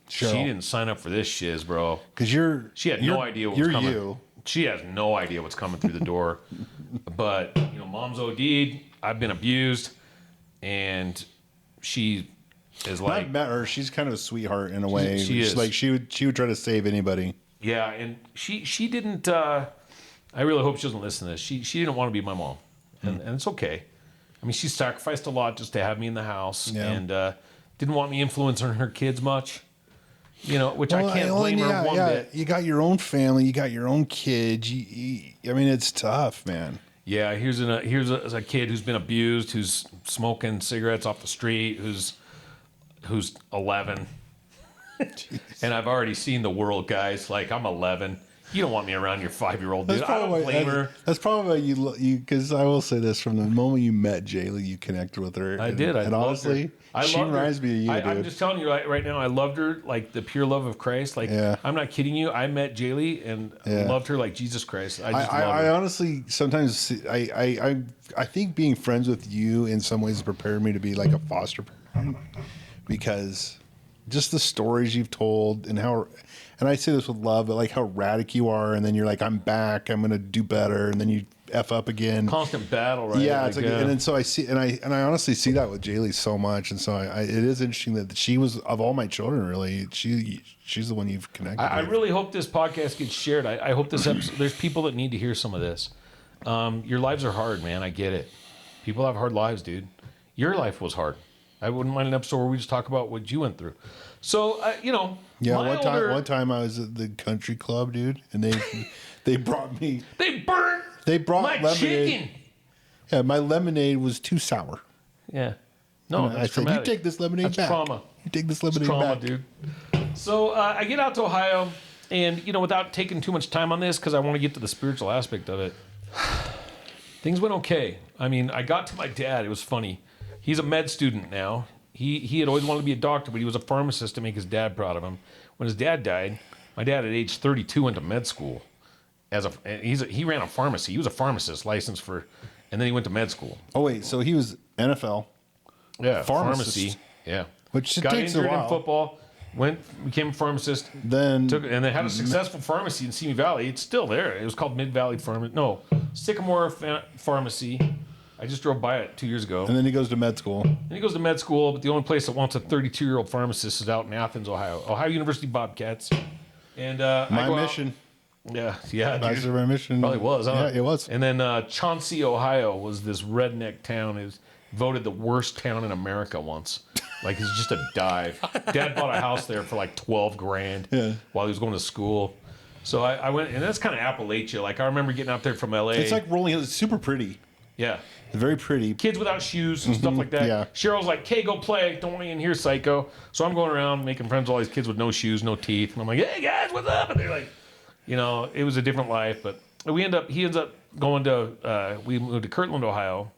S1: She didn't sign up for this shiz, bro.
S2: Because
S1: she had no idea what was coming.
S2: You.
S1: She has no idea what's coming through the door. But Mom's OD'd. I've been abused, and she is like,
S2: I've met her. She's kind of a sweetheart in a way.
S1: She is.
S2: Like she would try to save anybody.
S1: Yeah, and she didn't. I really hope she doesn't listen to this. She didn't want to be my mom, and it's okay. I mean, she sacrificed a lot just to have me in the house, and didn't want me influencing her kids much. Which I can't blame her one bit.
S2: You got your own family. You got your own kids. I mean, it's tough, man.
S1: Yeah, here's a kid who's been abused, who's smoking cigarettes off the street, who's 11. And I've already seen the world, guys. Like, I'm 11. You don't want me around your 5-year-old, dude. I don't blame her.
S2: That's probably why you because I will say this: from the moment you met Jaylee, you connected with her.
S1: I did.
S2: And honestly, she reminds me of you, dude.
S1: I'm just telling you right now, I loved her like the pure love of Christ. Like, I'm not kidding you. I met Jaylee and loved her like Jesus Christ. I just love her.
S2: I honestly sometimes I think being friends with you in some ways prepared me to be like a foster parent, because just the stories you've told and how, and I say this with love, but like how radical you are, and then you're like, I'm back, I'm gonna do better, and then you F up again.
S1: Constant battle, right?
S2: Yeah, it's like, and then so I see, and I honestly see that with Jaylee so much, and so it is interesting that she was, of all my children, really, she's the one you've connected with.
S1: I really hope this podcast gets shared. I hope this episode, there's people that need to hear some of this. Your lives are hard, man. I get it. People have hard lives, dude. Your life was hard. I wouldn't mind an episode where we just talk about what you went through. So,
S2: yeah, one time I was at the country club, dude, and they brought me.
S1: They brought
S2: my
S1: lemonade. Chicken.
S2: Yeah, my lemonade was too sour.
S1: Yeah. No,
S2: and I said, you take this lemonade
S1: that's
S2: back.
S1: Trauma.
S2: You take this lemonade
S1: trauma,
S2: back.
S1: Dude. So I get out to Ohio, and, without taking too much time on this, because I want to get to the spiritual aspect of it, things went okay. I mean, I got to my dad. It was funny. He's a med student now. He had always wanted to be a doctor, but he was a pharmacist to make his dad proud of him. When his dad died, my dad at age 32 went to med school. He ran a pharmacy. He was a pharmacist licensed for, and then he went to med school.
S2: Oh wait, so he was NFL.
S1: Yeah,
S2: pharmacist.
S1: Pharmacy. Yeah,
S2: which
S1: got
S2: takes
S1: injured
S2: a while.
S1: in football. Became a pharmacist.
S2: Then
S1: and they had a successful pharmacy in Simi Valley. It's still there. It was called Mid Valley Pharmacy. No, Sycamore Pharmacy. I just drove by it 2 years ago.
S2: And then he goes to med school.
S1: And he goes to med school, but the only place that wants a 32-year-old pharmacist is out in Athens, Ohio. Ohio University Bobcats. And
S2: my mission.
S1: Yeah.
S2: That's my mission.
S1: Probably was, huh?
S2: Yeah, it was.
S1: And then Chauncey, Ohio was this redneck town. It was voted the worst town in America once. Like, it's just a dive. Dad bought a house there for like $12,000 while he was going to school. So I went, and that's kind of Appalachia. Like, I remember getting out there from LA.
S2: It's like rolling hills. It's super pretty.
S1: Yeah.
S2: Very pretty.
S1: Kids without shoes and stuff like that.
S2: Yeah.
S1: Cheryl's like, "Okay, go play. Don't want you in here, psycho." So I'm going around making friends with all these kids with no shoes, no teeth. And I'm like, "Hey, guys, what's up?" And they're like, it was a different life. But he ends up going to, we moved to Kirtland, Ohio.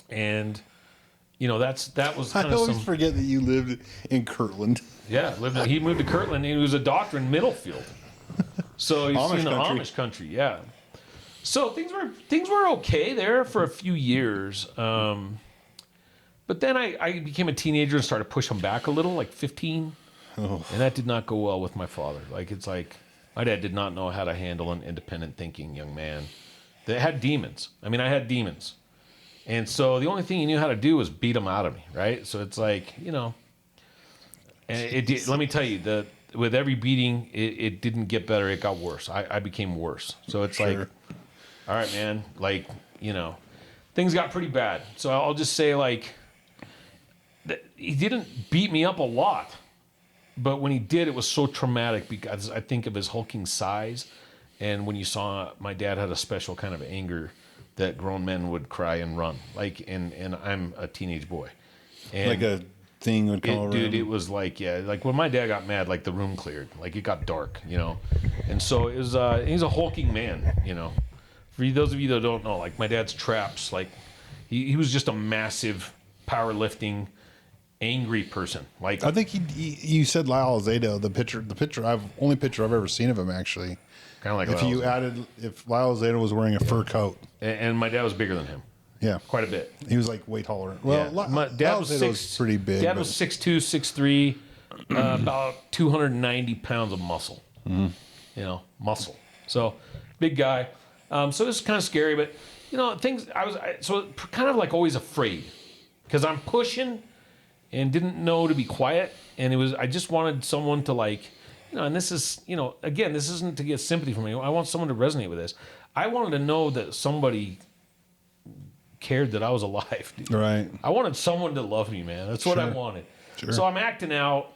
S1: And, that was kind
S2: I always forget that you lived in Kirtland.
S1: Yeah, he moved to Kirtland, and he was a doctor in Middlefield. So he's in the Amish country, yeah. So things were okay there for a few years, but then I became a teenager and started pushing back a little, like 15, and that did not go well with my father. It's like my dad did not know how to handle an independent thinking young man that had demons. I mean, I had demons, and so the only thing he knew how to do was beat them out of me, right? So it's like and let me tell you, with every beating, it didn't get better; it got worse. I became worse. So it's like. All right, man, things got pretty bad. So I'll just say, he didn't beat me up a lot. But when he did, it was so traumatic because I think of his hulking size. And when you saw my dad had a special kind of anger that grown men would cry and run. And I'm a teenage boy. And
S2: like a thing would come over.
S1: Dude, it was like when my dad got mad, the room cleared. It got dark, And so it was, he's a hulking man, For those of you that don't know, my dad's traps, he was just a massive powerlifting, angry person. I
S2: think you said Lyle Alzado, the picture only picture I've ever seen of him actually.
S1: Kind of like
S2: if Lyle Alzado was wearing a fur coat,
S1: and my dad was bigger than him.
S2: Yeah,
S1: quite a bit.
S2: He was way taller. Well,
S1: yeah. My dad was
S2: pretty big.
S1: Dad was 6'2", 6'3", about 290 pounds of muscle. Mm-hmm. Muscle. So big guy. So this is kind of scary, but things. So kind of always afraid because I'm pushing and didn't know to be quiet, and I just wanted someone to and this is again, this isn't to get sympathy from me. I want someone to resonate with this. I wanted to know that somebody cared that I was alive, dude.
S2: Right.
S1: I wanted someone to love me, man. That's what I wanted. Sure. So I'm acting out,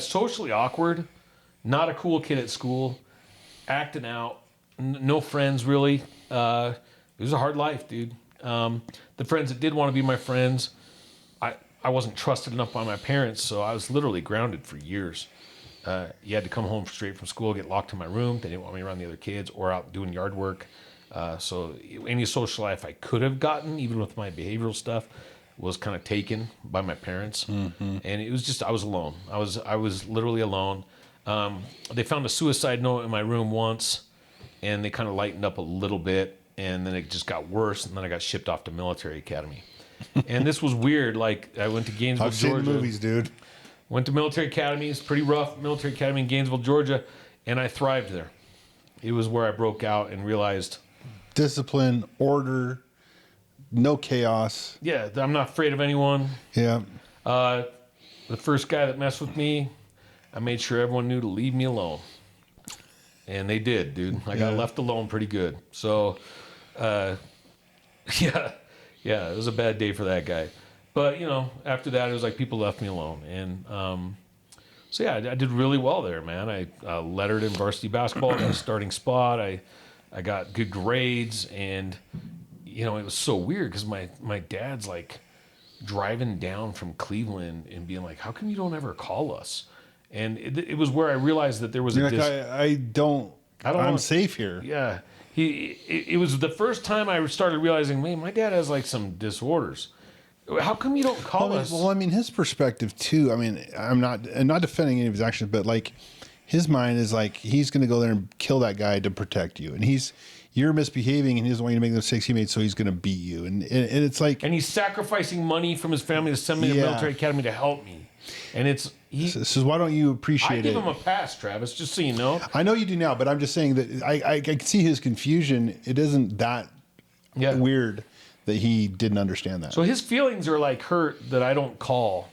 S1: socially awkward, not a cool kid at school, acting out. No friends, really. It was a hard life, dude. The friends that did want to be my friends, I wasn't trusted enough by my parents, so I was literally grounded for years. you had to come home straight from school, get locked in my room. They didn't want me around the other kids or out doing yard work. So any social life I could have gotten, even with my behavioral stuff, was kind of taken by my parents. And it was just, I was alone. I was literally alone. They found a suicide note in my room once, and they kind of lightened up a little bit, and then it just got worse, and then I got shipped off to military academy. And this was weird. Like, I went to Gainesville,
S2: I've seen
S1: Georgia.
S2: the movies, dude.
S1: Went to military academy. It's pretty rough military academy in Gainesville, Georgia, and I thrived there. It was where I broke out and realized,
S2: Discipline, order, no chaos.
S1: yeah, I'm not afraid of anyone.
S2: Yeah.
S1: The first guy that messed with me, I made sure everyone knew to leave me alone. And they did, dude. I got left alone pretty good. So, yeah, it was a bad day for that guy. But, you know, after that, it was like people left me alone. And so, yeah, I did really well there, man. I lettered in varsity basketball, got a starting spot. I got good grades. And, you know, it was so weird because my dad's like driving down from Cleveland and being like, how come you don't ever call us? And it was where I realized that there was
S2: You're
S1: a
S2: like, I'm safe here.
S1: yeah. It was the first time I started realizing, man, my dad has like some disorders. How come you don't call us?
S2: Well, I mean, his perspective too. I mean, I'm not defending any of his actions, but like his mind is like, he's going to go there and kill that guy to protect you. And you're misbehaving and he doesn't want you to make the mistakes he made. So he's going to beat you. And it's like,
S1: and he's sacrificing money from his family to send me to military academy to help me. And
S2: so why don't you appreciate it?
S1: I give him a pass, Travis, just so you know.
S2: I know you do now, but I'm just saying that I can see his confusion. It isn't that weird that he didn't understand that.
S1: So his feelings are like hurt that I don't call.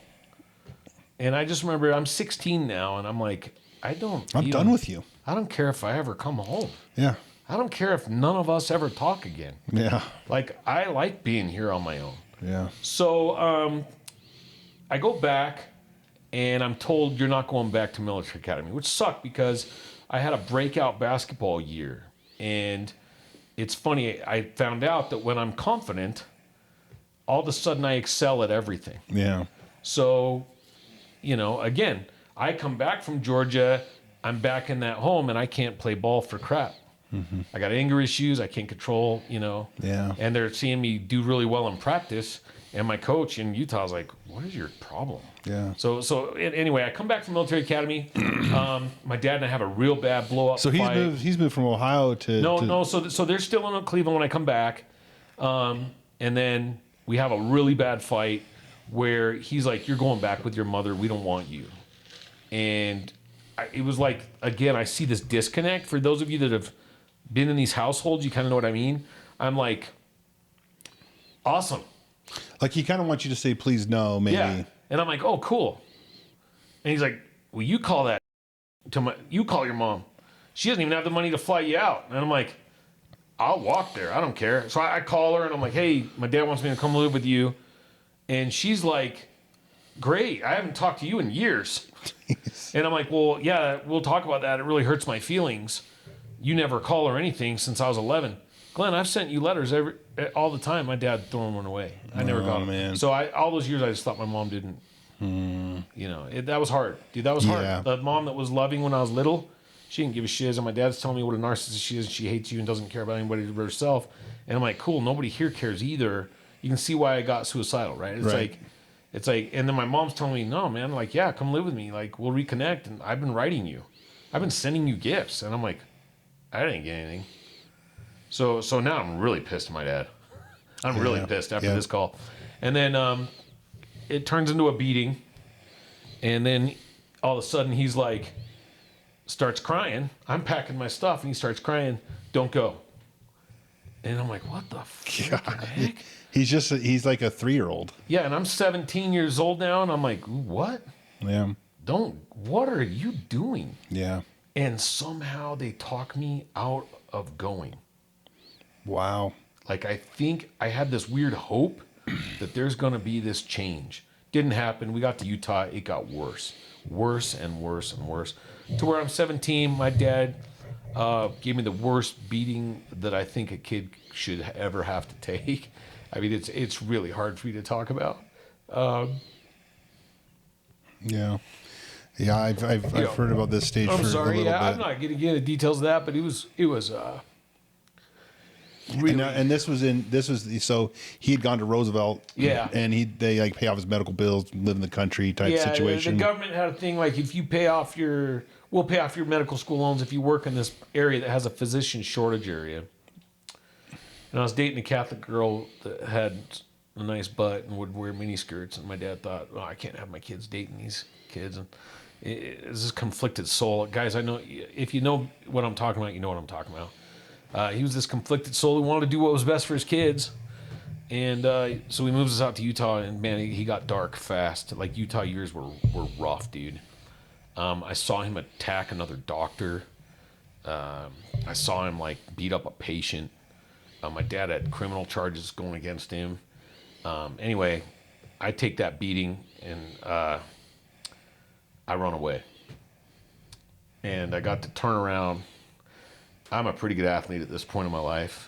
S1: And I just remember I'm 16 now, and I'm like, I'm
S2: done with you.
S1: I don't care if I ever come home.
S2: Yeah.
S1: I don't care if none of us ever talk again.
S2: Yeah.
S1: Like, I like being here on my own.
S2: Yeah.
S1: So I go back, and I'm told you're not going back to military academy, which sucked because I had a breakout basketball year. And it's funny, I found out that when I'm confident, all of a sudden I excel at everything.
S2: Yeah.
S1: So, you know, again, I come back from Georgia, I'm back in that home, and I can't play ball for crap. Mm-hmm. I got anger issues, I can't control, you know.
S2: Yeah.
S1: And they're seeing me do really well in practice, and my coach in Utah is like, what is your problem?
S2: Yeah.
S1: So anyway, I come back from military academy. My dad and I have a real bad blow up.
S2: So he's moved from Ohio to
S1: no. So they're still in Cleveland when I come back, and then we have a really bad fight where he's like, "You're going back with your mother. We don't want you." And it was like, again, I see this disconnect. For those of you that have been in these households, you kind of know what I mean. I'm like, awesome.
S2: Like he kind of wants you to say, please no, maybe.
S1: Yeah. And I'm like, oh, cool. And he's like, well, you call your mom. She doesn't even have the money to fly you out. And I'm like, I'll walk there. I don't care. So I call her and I'm like, hey, my dad wants me to come live with you. And she's like, great. I haven't talked to you in years. And I'm like, well, yeah, we'll talk about that. It really hurts my feelings. You never call or anything since I was 11. Glenn, I've sent you letters all the time. My dad threw one away. I never got them. Man. So all those years, I just thought my mom didn't. You know, that was hard, dude. That was hard.
S2: Yeah.
S1: The mom that was loving when I was little, she didn't give a shit. And my dad's telling me what a narcissist she is. She hates you and doesn't care about anybody but herself. And I'm like, cool. Nobody here cares either. You can see why I got suicidal, right? It's like, and then my mom's telling me, no, man. Like, yeah, come live with me. Like, we'll reconnect. And I've been writing you. I've been sending you gifts. And I'm like, I didn't get anything. So now I'm really pissed at my dad. I'm really pissed after this call. And then it turns into a beating. And then all of a sudden he's like, starts crying. I'm packing my stuff and he starts crying, don't go. And I'm like, what the heck?
S2: He's like a 3-year-old.
S1: Yeah, and I'm 17 years old now and I'm like, what?
S2: Yeah.
S1: What are you doing?
S2: Yeah.
S1: And somehow they talk me out of going.
S2: Wow.
S1: Like, I think I had this weird hope that there's going to be this change. Didn't happen. We got to Utah. It got worse. Worse and worse and worse. To where I'm 17, my dad gave me the worst beating that I think a kid should ever have to take. I mean, it's really hard for me to talk about.
S2: Yeah. Yeah, I've heard about this stage
S1: I'm
S2: for a
S1: sorry.
S2: little
S1: Yeah,
S2: bit.
S1: I'm not going to get into details of that, but it was really.
S2: And this was so he had gone to Roosevelt.
S1: Yeah.
S2: And they like pay off his medical bills, live in the country type situation.
S1: The government had a thing like if you we'll pay off your medical school loans if you work in this area that has a physician shortage area. And I was dating a Catholic girl that had a nice butt and would wear mini skirts, and my dad thought, "Oh, I can't have my kids dating these kids." And it's this conflicted soul, guys. I know if you know what I'm talking about, you know what I'm talking about. He was this conflicted soul who wanted to do what was best for his kids, and so he moves us out to Utah. And man, he got dark fast. Like Utah years were rough, dude. I saw him attack another doctor. I saw him like beat up a patient. My dad had criminal charges going against him. Anyway, I take that beating and I run away. And I got to turn around. I'm a pretty good athlete at this point in my life.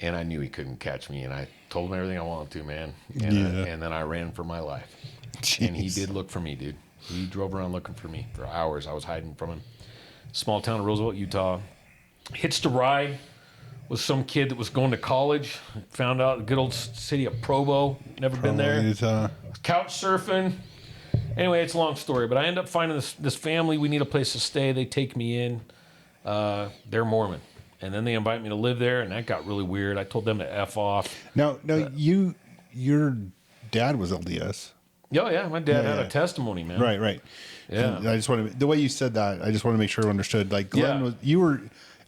S1: And I knew he couldn't catch me. And I told him everything I wanted to, man. And then I ran for my life. Jeez. And he did look for me, dude. He drove around looking for me for hours. I was hiding from him. Small town of Roosevelt, Utah. Hitched a ride with some kid that was going to college. Found out the good old city of Provo. Never been there.
S2: Utah.
S1: Couch surfing. Anyway, it's a long story, but I end up finding this family. We need a place to stay. They take me in. They're Mormon. And then they invite me to live there, and that got really weird. I told them to F off.
S2: Now, your dad was LDS.
S1: Oh, yeah. My dad had a testimony, man.
S2: Right.
S1: Yeah.
S2: And I just want to, the way you said that, I just want to make sure I understood. Like, Glenn you were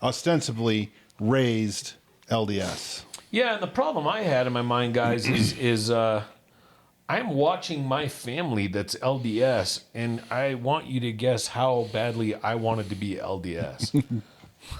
S2: ostensibly raised LDS.
S1: Yeah, and the problem I had in my mind, guys, is I'm watching my family that's LDS, and I want you to guess how badly I wanted to be LDS.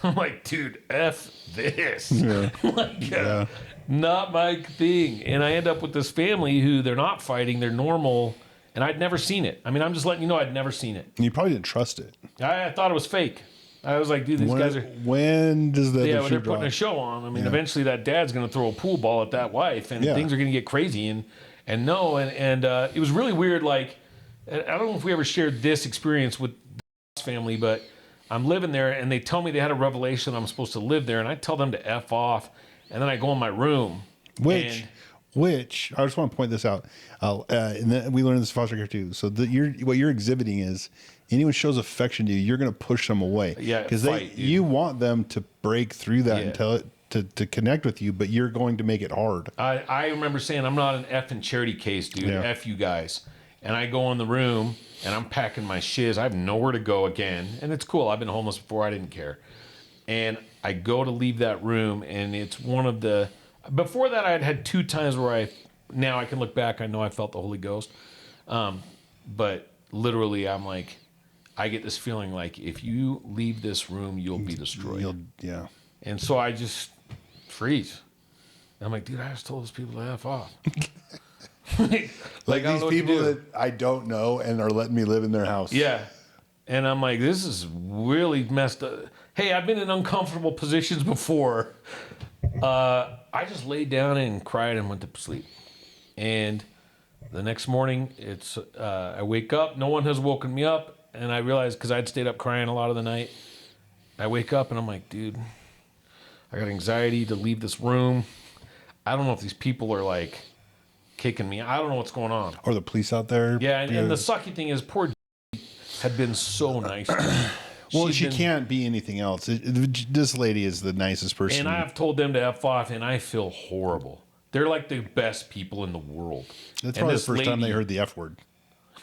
S1: I'm like, dude, F this. Yeah. Not my thing. And I end up with this family who they're not fighting, they're normal, and I'd never seen it. I mean, I'm just letting you know I'd never seen it.
S2: You probably didn't trust it.
S1: I thought it was fake. I was like, dude, these guys are...
S2: When does the
S1: when they're putting a show on. I mean, eventually that dad's going to throw a pool ball at that wife, and things are going to get crazy. And it was really weird. Like, I don't know if we ever shared this experience with the family, but I'm living there, and they tell me they had a revelation I'm supposed to live there, and I tell them to F off, and then I go in my room.
S2: Which I just want to point this out. And then we learned this in foster care too. So what you're exhibiting is anyone shows affection to you, you're going to push them away.
S1: Yeah,
S2: because you want them to break through that and tell it to connect with you, but you're going to make it hard.
S1: I remember saying, I'm not an effing charity case, dude.
S2: Yeah.
S1: F you guys. And I go in the room and I'm packing my shiz. I have nowhere to go again. And it's cool. I've been homeless before. I didn't care. And I go to leave that room, and it's one of the... Before that, I had 2 times where now I can look back, I know I felt the Holy Ghost. But literally, I'm like, I get this feeling like if you leave this room, you'll be destroyed.
S2: Yeah.
S1: And so I just freeze. And I'm like, dude, I just told those people to F off.
S2: like these people that I don't know and are letting me live in their house.
S1: Yeah. And I'm like, this is really messed up. Hey, I've been in uncomfortable positions before. I just laid down and cried and went to sleep. And the next morning, I wake up. No one has woken me up. And I realized, because I'd stayed up crying a lot of the night, I wake up and I'm like, dude, I got anxiety to leave this room. I don't know if these people are like kicking me. I don't know what's going on.
S2: Or the police out there.
S1: Yeah, and the sucky thing is, poor had been so nice to me.
S2: Well, she can't be anything else. This lady is the nicest person.
S1: And I've told them to F off, and I feel horrible. They're like the best people in the world.
S2: That's probably the first time they heard the F word.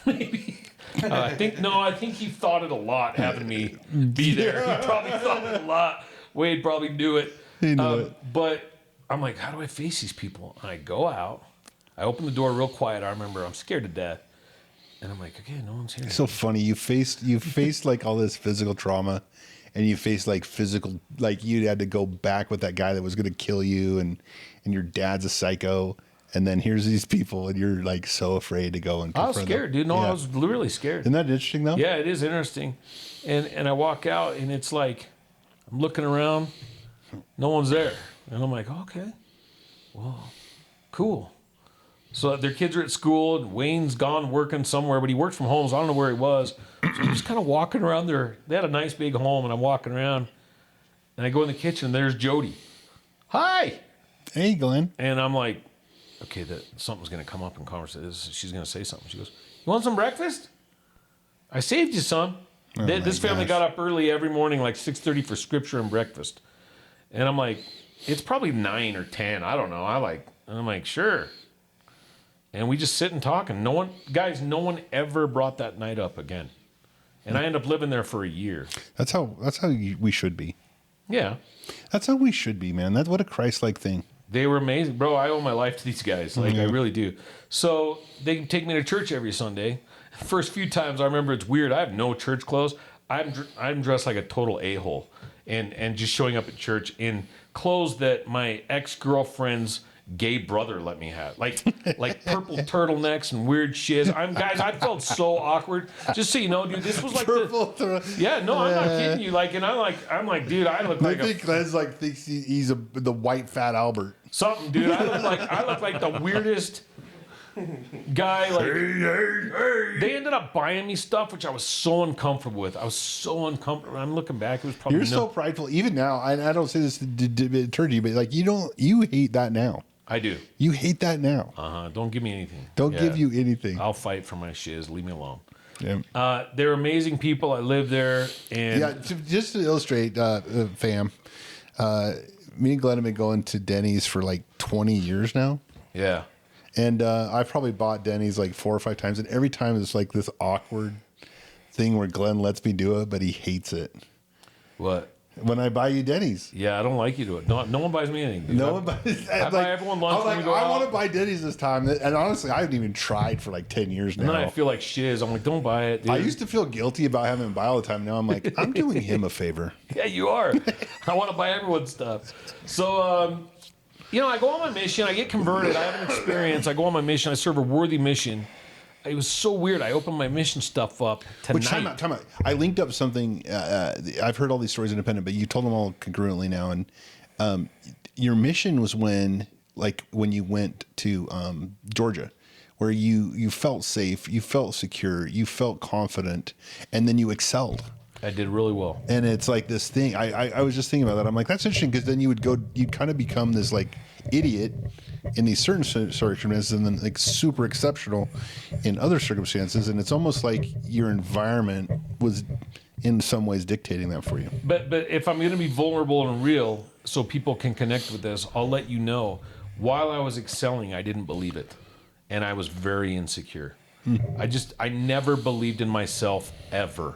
S1: Maybe. I think he thought it a lot having me be there. He probably thought it a lot. Wade probably knew it.
S2: He knew it.
S1: But I'm like, how do I face these people? And I go out. I open the door real quiet. I remember I'm scared to death. And I'm like, okay, no one's here.
S2: It's so funny. You faced like all this physical trauma, and you faced like physical, like you had to go back with that guy that was going to kill you, and your dad's a psycho. And then here's these people, and you're like so afraid to go and confront
S1: I was scared,
S2: them.
S1: dude. No,
S2: Yeah.
S1: I was literally scared.
S2: Isn't that interesting, though?
S1: Yeah, it is interesting. And I walk out, and it's like, I'm looking around, no one's there. And I'm like, okay, well, cool. So their kids are at school, and Wayne's gone working somewhere, but he worked from home, so I don't know where he was. So I'm just kind of walking around there. They had a nice big home, and I'm walking around, and I go in the kitchen, and there's Jody. Hi.
S2: Hey, Glenn.
S1: And I'm like, okay, something's going to come up in conversation. She's going to say something. She goes, you want some breakfast? I saved you some. This family got up early every morning, like 6:30 for scripture and breakfast. And I'm like, it's probably 9 or 10. I don't know. I'm like, sure. And we just sit and talk, and no one ever brought that night up again. And I end up living there for a year.
S2: That's how we should be.
S1: Yeah.
S2: That's how we should be, man. That's what a Christ-like thing.
S1: They were amazing. Bro, I owe my life to these guys. Like, I really do. So they take me to church every Sunday. First few times, I remember it's weird. I have no church clothes. I'm dressed like a total a-hole. And just showing up at church in clothes that my ex-girlfriend's gay brother let me have, like purple turtlenecks and weird shit. I felt so awkward. Just so you know, dude, this was like I'm not kidding you. Like, and I'm like, dude, I look like.
S2: I think Glenn's like thinks he's the white fat Albert.
S1: Something, dude. I look like the weirdest guy. Like, hey. They ended up buying me stuff, which I was so uncomfortable with. I'm looking back. It was probably
S2: so prideful. Even now, I don't say this to deter you, but like you hate that now.
S1: I do.
S2: You hate that now.
S1: Don't give me anything.
S2: Don't give you anything.
S1: I'll fight for my shiz. Leave me alone.
S2: Yeah.
S1: They're amazing people. I live there. And
S2: just to illustrate, fam, me and Glenn have been going to Denny's for like 20 years now.
S1: Yeah.
S2: And I've probably bought Denny's like 4 or 5 times. And every time it's like this awkward thing where Glenn lets me do it, but he hates it.
S1: What?
S2: When I buy you Denny's.
S1: Yeah, I don't like you to it. No one buys me anything. Dude.
S2: No one buys.
S1: I buy everyone lunch when we go out.
S2: I want to buy Denny's this time. And honestly, I haven't even tried for like 10 years now.
S1: And then I feel like shiz. I'm like, don't buy it, dude.
S2: I used to feel guilty about having to buy all the time. Now I'm like, I'm doing him a favor.
S1: Yeah, you are. I want to buy everyone's stuff. So, I go on my mission. I get converted. I have an experience. I go on my mission. I serve a worthy mission. It was so weird. I opened my mission stuff up tonight.
S2: But time out. I linked up something. I've heard all these stories independent, but you told them all congruently now. And your mission was when you went to Georgia, where you felt safe, you felt secure, you felt confident, and then you excelled.
S1: I did really well.
S2: And it's like this thing. I was just thinking about that. I'm like, that's interesting, because then you'd kind of become this like idiot in these certain circumstances, and then like super exceptional in other circumstances. And it's almost like your environment was in some ways dictating that for you.
S1: But if I'm going to be vulnerable and real so people can connect with this, I'll let you know, while I was excelling, I didn't believe it. And I was very insecure. I never believed in myself ever.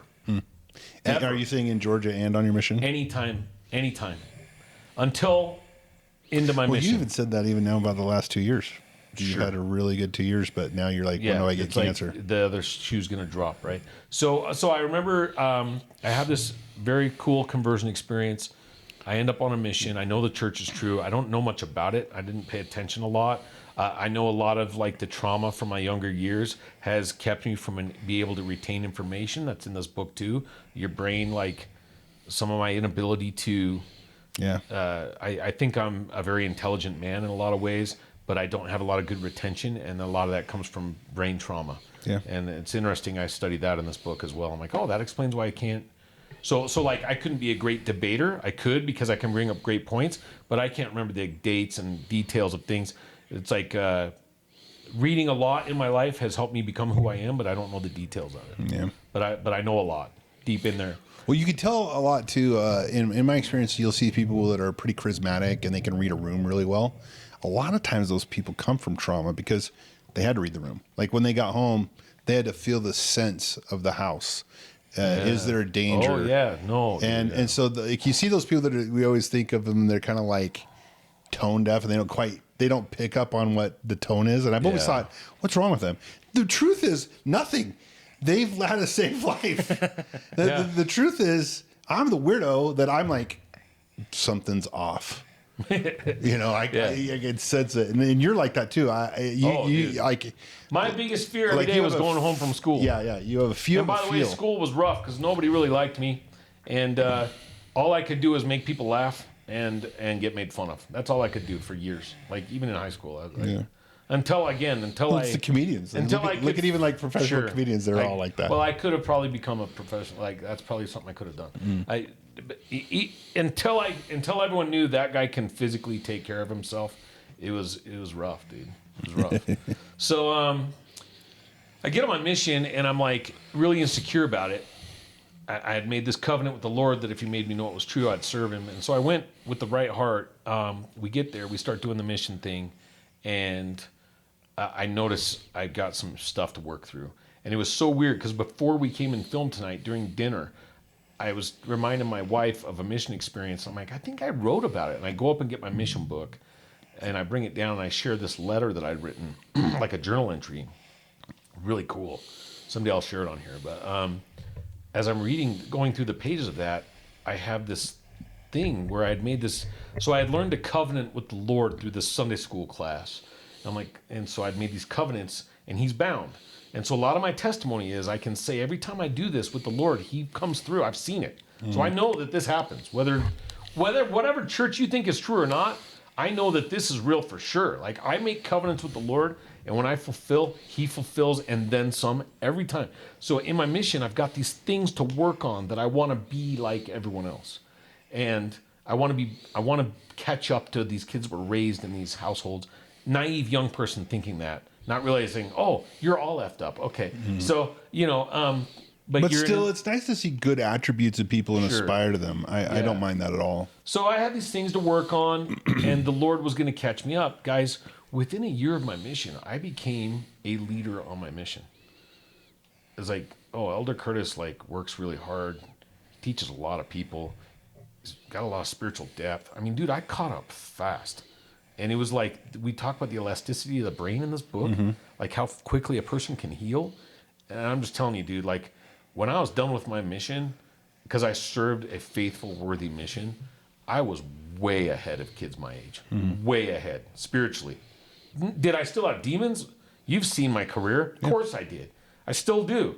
S2: And are you saying in Georgia and on your mission?
S1: Anytime. Until into my mission.
S2: You even said that even now about the last 2 years. You had a really good 2 years, but now you're like, when do I get cancer?
S1: Like the other shoe's going to drop, right? So I remember I have this very cool conversion experience. I end up on a mission. I know the church is true. I don't know much about it. I didn't pay attention a lot. I know a lot of like the trauma from my younger years has kept me from being able to retain information. That's in this book too. Your brain, like some of my inability to.
S2: Yeah.
S1: I think I'm a very intelligent man in a lot of ways, but I don't have a lot of good retention, and a lot of that comes from brain trauma.
S2: Yeah.
S1: And it's interesting. I studied that in this book as well. I'm like, oh, that explains why I can't. So like I couldn't be a great debater. I could, because I can bring up great points, but I can't remember the dates and details of things. It's like reading a lot in my life has helped me become who I am, but I don't know the details of it.
S2: Yeah.
S1: But I know a lot deep in there.
S2: Well, you can tell a lot too. In my experience, you'll see people that are pretty charismatic and they can read a room really well. A lot of times those people come from trauma because they had to read the room. Like when they got home, they had to feel the sense of the house. Is there a danger?
S1: Oh yeah, no.
S2: And so like you see those people that we always think of them. They're kind of like tone deaf, and they don't pick up on what the tone is. And I've always thought, what's wrong with them? The truth is nothing. They've had a safe life. The truth is, I'm the weirdo that I'm like, something's off. I can sense it, and you're like that too.
S1: My biggest fear every day was going home from school.
S2: Yeah. You have a few.
S1: And by the way, school was rough because nobody really liked me, and all I could do was make people laugh and get made fun of. That's all I could do for years. Like even in high school, Until
S2: it's the comedians. Look at even like professional comedians. They're all like that.
S1: Well, I could have probably become a professional. Like that's probably something I could have done. Until everyone knew that guy can physically take care of himself. It was rough, dude. It was rough. So I get on my mission and I'm like really insecure about it. I had made this covenant with the Lord that if he made me know it was true, I'd serve him. And so I went with the right heart. We get there, we start doing the mission thing, and I noticed I got some stuff to work through. And it was so weird because before we came and filmed tonight, during dinner, I was reminding my wife of a mission experience. I'm like, I think I wrote about it. And I go up and get my mission book, and I bring it down, and I share this letter that I'd written, like a journal entry. Really cool. Someday I'll share it on here. But as I'm going through the pages of that, I have this thing where I'd made this. So I had learned a covenant with the Lord through this Sunday school class. And so I'd made these covenants, and he's bound. And so a lot of my testimony is I can say every time I do this with the Lord, he comes through. I've seen it. So I know that this happens. Whatever church you think is true or not, I know that this is real for sure. Like I make covenants with the Lord, and when I fulfill, he fulfills, and then some every time. So in my mission, I've got these things to work on that I want to be like everyone else. And I want to catch up to these kids that were raised in these households. Naive young person thinking that, not realizing, oh, you're all effed up. Okay. So, but
S2: still, it's nice to see good attributes of people and aspire to them. I don't mind that at all.
S1: So I had these things to work on, and the Lord was going to catch me up. Guys, within a year of my mission, I became a leader on my mission. It's like, oh, Elder Curtis works really hard, teaches a lot of people, he's got a lot of spiritual depth. I mean, dude, I caught up fast. And it was like, we talk about the elasticity of the brain in this book, like how quickly a person can heal. And I'm just telling you, dude, when I was done with my mission, because I served a faithful, worthy mission, I was way ahead of kids my age, way ahead spiritually. Did I still have demons? You've seen my career. Of course I did. I still do,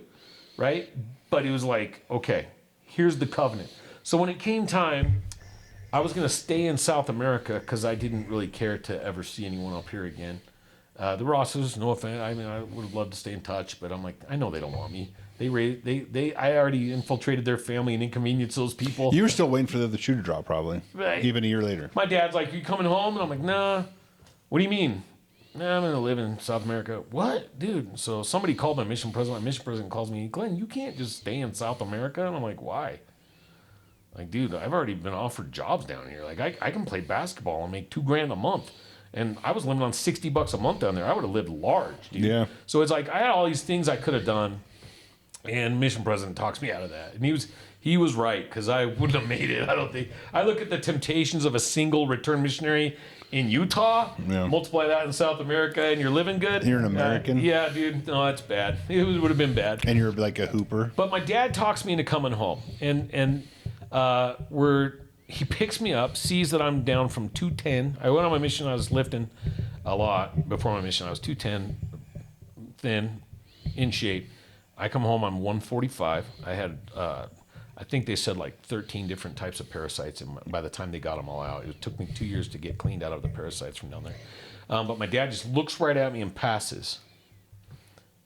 S1: right? But it was like, okay, here's the covenant. So when it came time, I was going to stay in South America because I didn't really care to ever see anyone up here again. The Rosses, no offense. I mean, I would have loved to stay in touch, but I'm like, I know they don't want me. I already infiltrated their family and inconvenienced those people.
S2: You were still waiting for the shoe to drop, probably,
S1: right.
S2: Even a year later.
S1: My dad's like, you coming home? And I'm like, nah. What do you mean? Nah, I'm going to live in South America. What? Dude. So somebody called my mission president. My mission president calls me, Glenn, you can't just stay in South America. And I'm like, why? Like, dude, I've already been offered jobs down here. Like, I can play basketball and make $2,000 a month. And I was living on $60 a month down there. I would have lived large, dude.
S2: Yeah.
S1: So it's like, I had all these things I could have done. And mission president talks me out of that. And he was right, because I wouldn't have made it, I don't think. I look at the temptations of a single return missionary in Utah, multiply that in South America, and you're living good.
S2: You're an American?
S1: Yeah, dude. No, that's bad. It would have been bad.
S2: And you're like a hooper.
S1: But my dad talks me into coming home. And he picks me up, sees that I'm down from 210. I went on my mission, I was lifting a lot. Before my mission, I was 210, thin, in shape. I come home, I'm 145. I had, I think they said 13 different types of parasites, and by the time they got them all out, it took me 2 years to get cleaned out of the parasites from down there. But my dad just looks right at me and passes.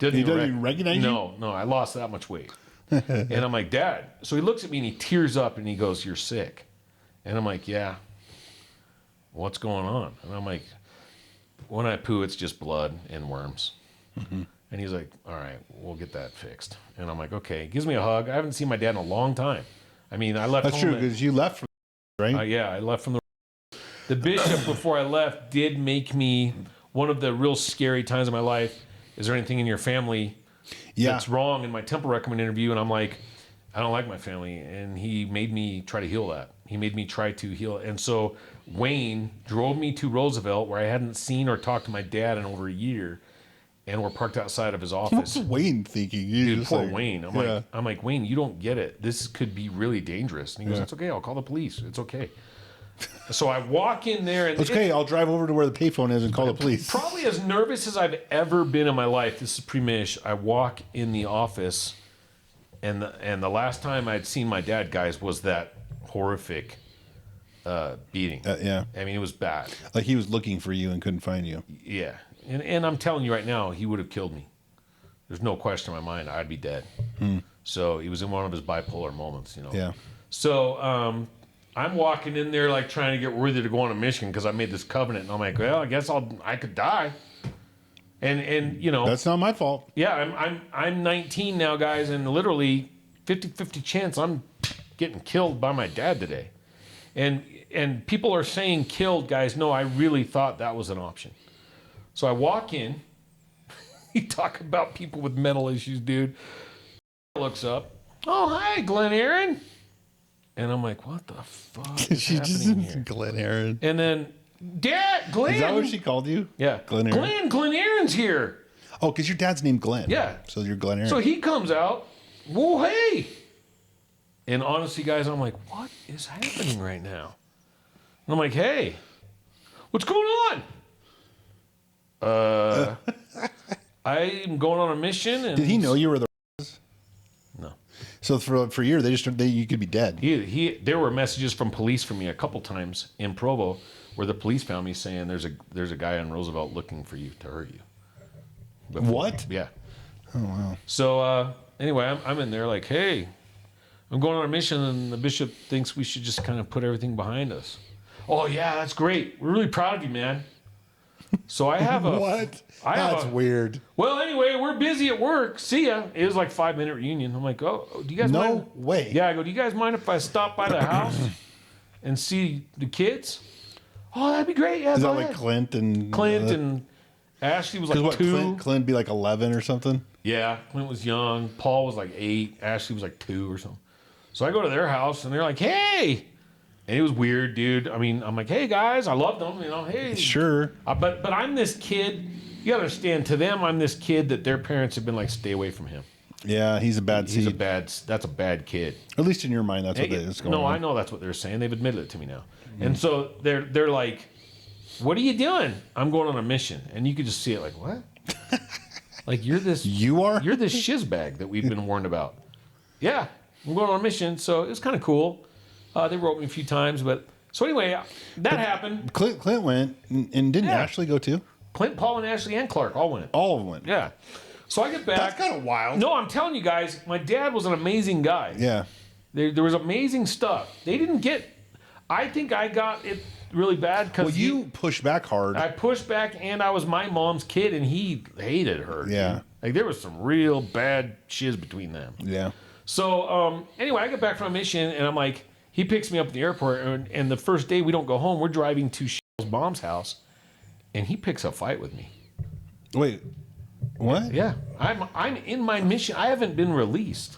S2: He doesn't even recognize you?
S1: No, I lost that much weight. And I'm like, Dad. So he looks at me and he tears up and he goes, you're sick. And I'm like, yeah. What's going on? And I'm like, when I poo, it's just blood and worms. And he's like, all right, we'll get that fixed. And I'm like, okay. He gives me a hug. I haven't seen my dad in a long time. I mean, I left.
S2: That's true, because you left from, right?
S1: Yeah, I left from the bishop before I left did make me, one of the real scary times of my life, is there anything in your family that's wrong, in my temple recommend interview? And I'm like, I don't like my family. And he made me try to heal that. He made me try to heal it. And so Wayne drove me to Roosevelt, where I hadn't seen or talked to my dad in over a year. And we're parked outside of his office.
S2: What's Wayne thinking?
S1: Dude, poor Wayne. I'm like, Wayne, you don't get it. This could be really dangerous. And he goes, it's okay. I'll call the police. It's okay. So I walk in there. And
S2: it's okay. I'll drive over to where the payphone is and call the police.
S1: Probably as nervous as I've ever been in my life. This is pre-mish. I walk in the office, and the last time I'd seen my dad, guys, was that horrific beating.
S2: Yeah.
S1: I mean, it was bad.
S2: Like he was looking for you and couldn't find you.
S1: Yeah. And I'm telling you right now, he would have killed me. There's no question in my mind. I'd be dead. So he was in one of his bipolar moments, you know.
S2: Yeah.
S1: So I'm walking in there like trying to get worthy to go on a mission because I made this covenant, and I'm like, well, I guess I could die. And you know,
S2: That's not my fault.
S1: yeah, I'm 19 now, guys, and literally 50-50 chance I'm getting killed by my dad today. And people are saying killed, guys. No, I really thought that was an option. So I walk in. You talk about people with mental issues, dude. Looks up. Oh, hi, Glen Aaron. And I'm like, what the fuck is
S2: She
S1: happening
S2: just
S1: here?
S2: Glen Aaron.
S1: And then, Dad, Glenn.
S2: Is that what she called you?
S1: Yeah.
S2: Glen Aaron.
S1: Glen Aaron's here.
S2: Oh, because your dad's named Glenn.
S1: Yeah.
S2: So you're Glen Aaron.
S1: So he comes out. Whoa, hey. And honestly, guys, I'm like, what is happening right now? And I'm like, hey, what's going on? I'm going on a mission. And
S2: Did he know you were the?
S1: No.
S2: So for a year, you could be dead.
S1: There were messages from police for me a couple times in Provo where the police found me saying there's a guy on Roosevelt looking for you to hurt you.
S2: What?
S1: Yeah.
S2: Oh wow.
S1: So anyway, I'm in there like, hey, I'm going on a mission, and the bishop thinks we should just kind of put everything behind us. Oh yeah, that's great. We're really proud of you, man. So I have a
S2: What?
S1: That's
S2: weird.
S1: Well, anyway, we're busy at work. See ya. It was like 5-minute reunion. I'm like, oh, do you guys mind?
S2: No way.
S1: Yeah, I go, do you guys mind if I stop by the house and see the kids? Oh, that'd be great. Yeah,
S2: Is
S1: go
S2: that
S1: ahead.
S2: like Clint and
S1: and Ashley was like
S2: what?
S1: 2.
S2: Clint be like 11 or something.
S1: Yeah, Clint was young. Paul was like 8. Ashley was like 2 or something. So I go to their house and they're like, hey. And it was weird, dude. I mean, I'm like, hey guys, I love them, you know. Hey,
S2: Sure.
S1: But I'm this kid. You gotta understand. To them, I'm this kid that their parents have been like, stay away from him.
S2: Yeah, he's a bad seed.
S1: That's a bad kid.
S2: At least in your mind, that's what is going on.
S1: No, I know that's what they're saying. They've admitted it to me now. And so they're like, what are you doing? I'm going on a mission. And you could just see it like, what? Like you're this
S2: You're
S1: this shizbag that we've been warned about. Yeah, I'm going on a mission. So it was kind of cool. They wrote me a few times, but so anyway, that happened.
S2: Clint went, and didn't Ashley go too?
S1: Clint, Paul, and Ashley, and Clark all went.
S2: All of them went.
S1: Yeah. So I get back.
S2: That's kind of wild.
S1: No, I'm telling you guys, my dad was an amazing guy.
S2: Yeah.
S1: There was amazing stuff. They didn't get. I think I got it really bad because
S2: Well, you pushed back hard.
S1: I pushed back, and I was my mom's kid, and he hated her.
S2: Yeah.
S1: Dude. Like there was some real bad shiz between them.
S2: Yeah.
S1: So anyway, I get back from a mission, and I'm like, he picks me up at the airport, and the first day we don't go home. We're driving to Cheryl's mom's house, and he picks a fight with me.
S2: Wait. What?
S1: Yeah, I'm in my mission. I haven't been released,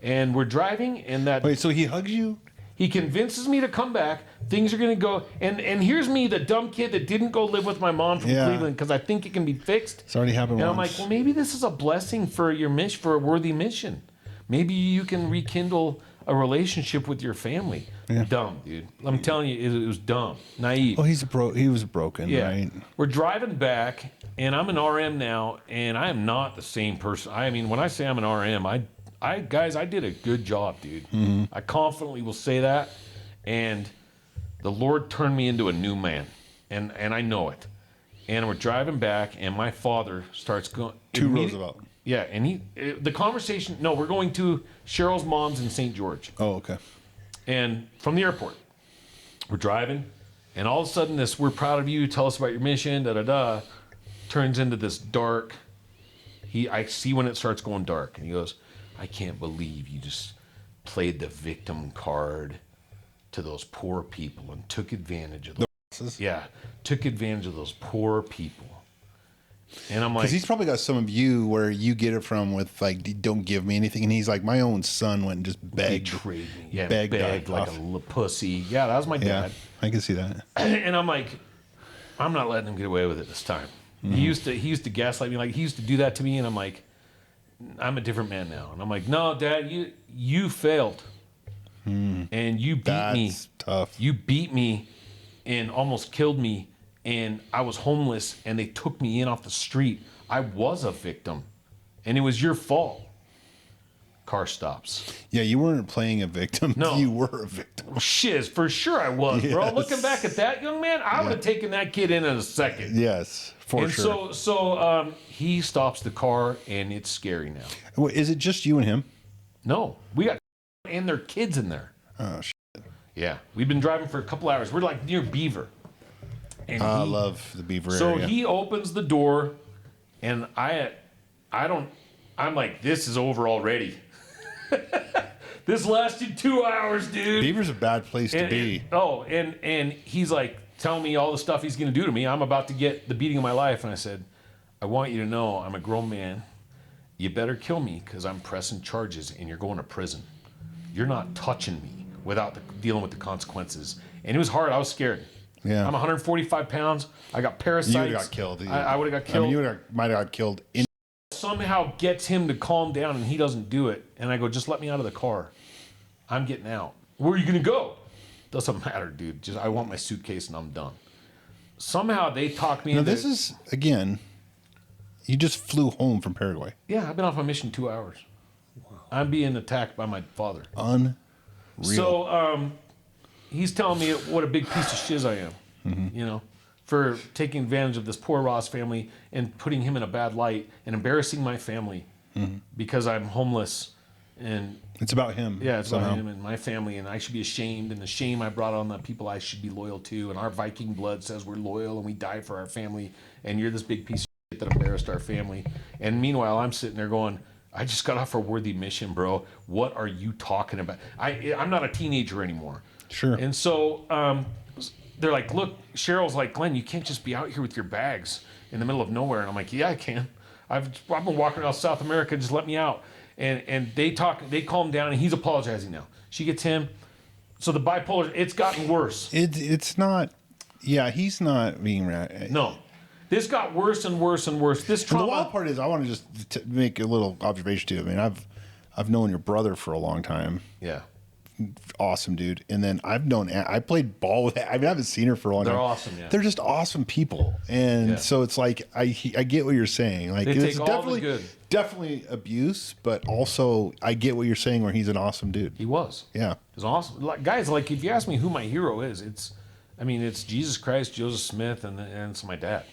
S1: and we're driving, and that.
S2: Wait, so he hugs you?
S1: He convinces me to come back. Things are going to go. And here's me, the dumb kid that didn't go live with my mom from Cleveland because I think it can be fixed.
S2: It's already happened
S1: And
S2: once.
S1: I'm like, well, maybe this is a blessing for your mission, for a worthy mission. Maybe you can rekindle a relationship with your family.
S2: Yeah.
S1: Dumb, dude. I'm telling you, it was dumb, naive.
S2: Oh, he was broken,
S1: Yeah.
S2: right?
S1: We're driving back, and I'm an RM now, and I am not the same person. I mean, when I say I'm an RM, I did a good job, dude.
S2: Mm-hmm.
S1: I confidently will say that. And the Lord turned me into a new man. And I know it. And we're driving back, and my father starts going
S2: To Roosevelt.
S1: Yeah, and the conversation. No, we're going to Cheryl's mom's in St. George.
S2: Oh, okay.
S1: And from the airport, we're driving, and all of a sudden, this "we're proud of you, tell us about your mission," turns into this dark. I see when it starts going dark, and he goes, "I can't believe you just played the victim card to those poor people and took advantage of those." Yeah, took advantage of those poor people. And I'm like,
S2: because he's probably got some of you where you get it from with like, don't give me anything, and he's like, my own son went and just begged,
S1: betrayed me. Yeah,
S2: begged
S1: like a pussy. Yeah, that was my dad.
S2: I can see that.
S1: And I'm like, I'm not letting him get away with it this time. Mm-hmm. He used to gaslight me, like he used to do that to me, and I'm like, I'm a different man now. And I'm like, no, Dad, you failed, and you beat me.
S2: That's tough.
S1: You beat me, and almost killed me. And I was homeless, and they took me in off the street. I was a victim, and it was your fault. Car stops.
S2: Yeah, you weren't playing a victim.
S1: No.
S2: You were a victim.
S1: Shiz, for sure I was, bro.
S2: Yes.
S1: Looking back at that young man, I would have taken that kid in a second.
S2: Yes, for sure.
S1: So he stops the car, and it's scary now.
S2: Wait, is it just you and him?
S1: No, we got and their kids in there.
S2: Oh, shit.
S1: Yeah, we've been driving for a couple hours. We're like near Beaver. And
S2: I love the Beaver
S1: so
S2: area.
S1: he opens the door, and I'm like, this is over already. This lasted 2 hours, dude.
S2: Beaver's a bad place to be.
S1: And he's like telling me all the stuff he's going to do to me. I'm about to get the beating of my life. And I said, I want you to know I'm a grown man. You better kill me because I'm pressing charges and you're going to prison. You're not touching me without dealing with the consequences. And it was hard. I was scared.
S2: Yeah.
S1: I'm 145 pounds. I got parasites.
S2: You would have got killed.
S1: I would have got killed.
S2: I mean, you might have got killed.
S1: Somehow gets him to calm down and he doesn't do it. And I go, just let me out of the car. I'm getting out. Where are you going to go? Doesn't matter, dude. Just I want my suitcase and I'm done. Somehow they talk me
S2: Now,
S1: into...
S2: this is, again, you just flew home from Paraguay.
S1: Yeah, I've been off my mission 2 hours. Wow. I'm being attacked by my father.
S2: Unreal.
S1: So he's telling me what a big piece of shiz I am, you know, for taking advantage of this poor Ross family and putting him in a bad light and embarrassing my family because I'm homeless. And
S2: it's about him.
S1: Yeah, it's about him and my family, and I should be ashamed. And the shame I brought on the people I should be loyal to. And our Viking blood says we're loyal and we die for our family. And you're this big piece of shit that embarrassed our family. And meanwhile, I'm sitting there going, I just got off a worthy mission, bro. What are you talking about? I'm not a teenager anymore.
S2: Sure.
S1: And so they're like, look, Cheryl's like, Glenn, you can't just be out here with your bags in the middle of nowhere. And I'm like, yeah, I can. I've been walking around South America. Just let me out. And they calm down, and he's apologizing now. She gets him. So the bipolar, it's gotten worse.
S2: It's not. Yeah, he's not being
S1: No, this got worse and worse and worse. This trauma.
S2: And the wild part is, I want to just make a little observation too. I mean, I've known your brother for a long time.
S1: Yeah.
S2: Awesome dude. And then I played ball with. I haven't seen her for a long time.
S1: They're awesome. Yeah.
S2: They're just awesome people, and so it's like I get what you're saying. Like it's definitely abuse, but also I get what you're saying. Where he's an awesome dude.
S1: He was.
S2: Yeah.
S1: He's awesome. Like, guys, like if you ask me who my hero is, it's Jesus Christ, Joseph Smith, and it's my dad.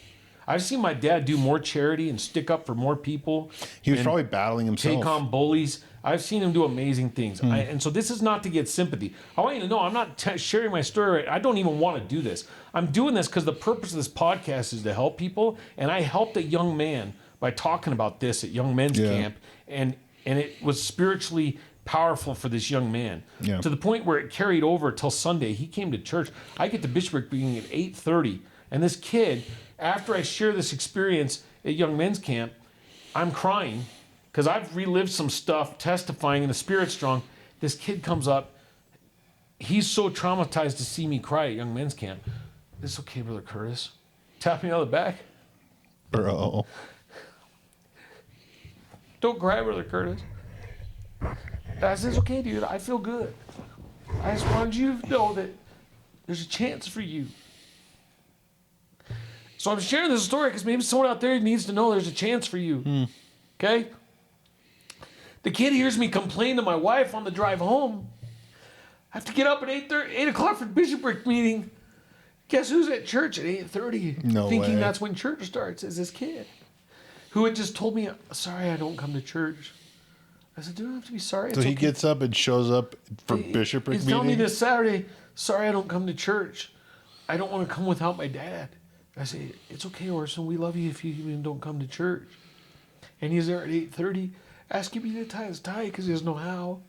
S1: I've seen my dad do more charity and stick up for more people.
S2: He was probably battling himself.
S1: Take on bullies. I've seen him do amazing things. And so this is not to get sympathy. I want you to know I'm not sharing my story. I don't even want to do this. I'm doing this because the purpose of this podcast is to help people. And I helped a young man by talking about this at Young Men's Camp. And it was spiritually powerful for this young man.
S2: Yeah.
S1: To the point where it carried over till Sunday. He came to church. I get to Bishopsburg beginning at 8:30. And this kid, after I share this experience at Young Men's Camp, I'm crying because I've relived some stuff, testifying, and the Spirit's strong. This kid comes up. He's so traumatized to see me cry at Young Men's Camp. It's okay, Brother Curtis. Tap me on the back.
S2: Bro.
S1: Don't cry, Brother Curtis. I said, it's okay, dude. I feel good. I just wanted you to know that there's a chance for you. So I'm sharing this story because maybe someone out there needs to know there's a chance for you. Okay? The kid hears me complain to my wife on the drive home. I have to get up at 8 o'clock for the Bishopsburg meeting. Guess who's at church at 8:30?
S2: No
S1: thinking
S2: way.
S1: That's when church starts, is this kid. Who had just told me, sorry, I don't come to church. I said, do I have to be sorry?
S2: So he gets up and shows up for Bishopsburg meeting?
S1: He's telling me this Saturday, sorry, I don't come to church. I don't want to come without my dad. I say, it's okay, Orson. We love you if you even don't come to church. And he's there at 8:30 asking me to tie his tie because he doesn't know how.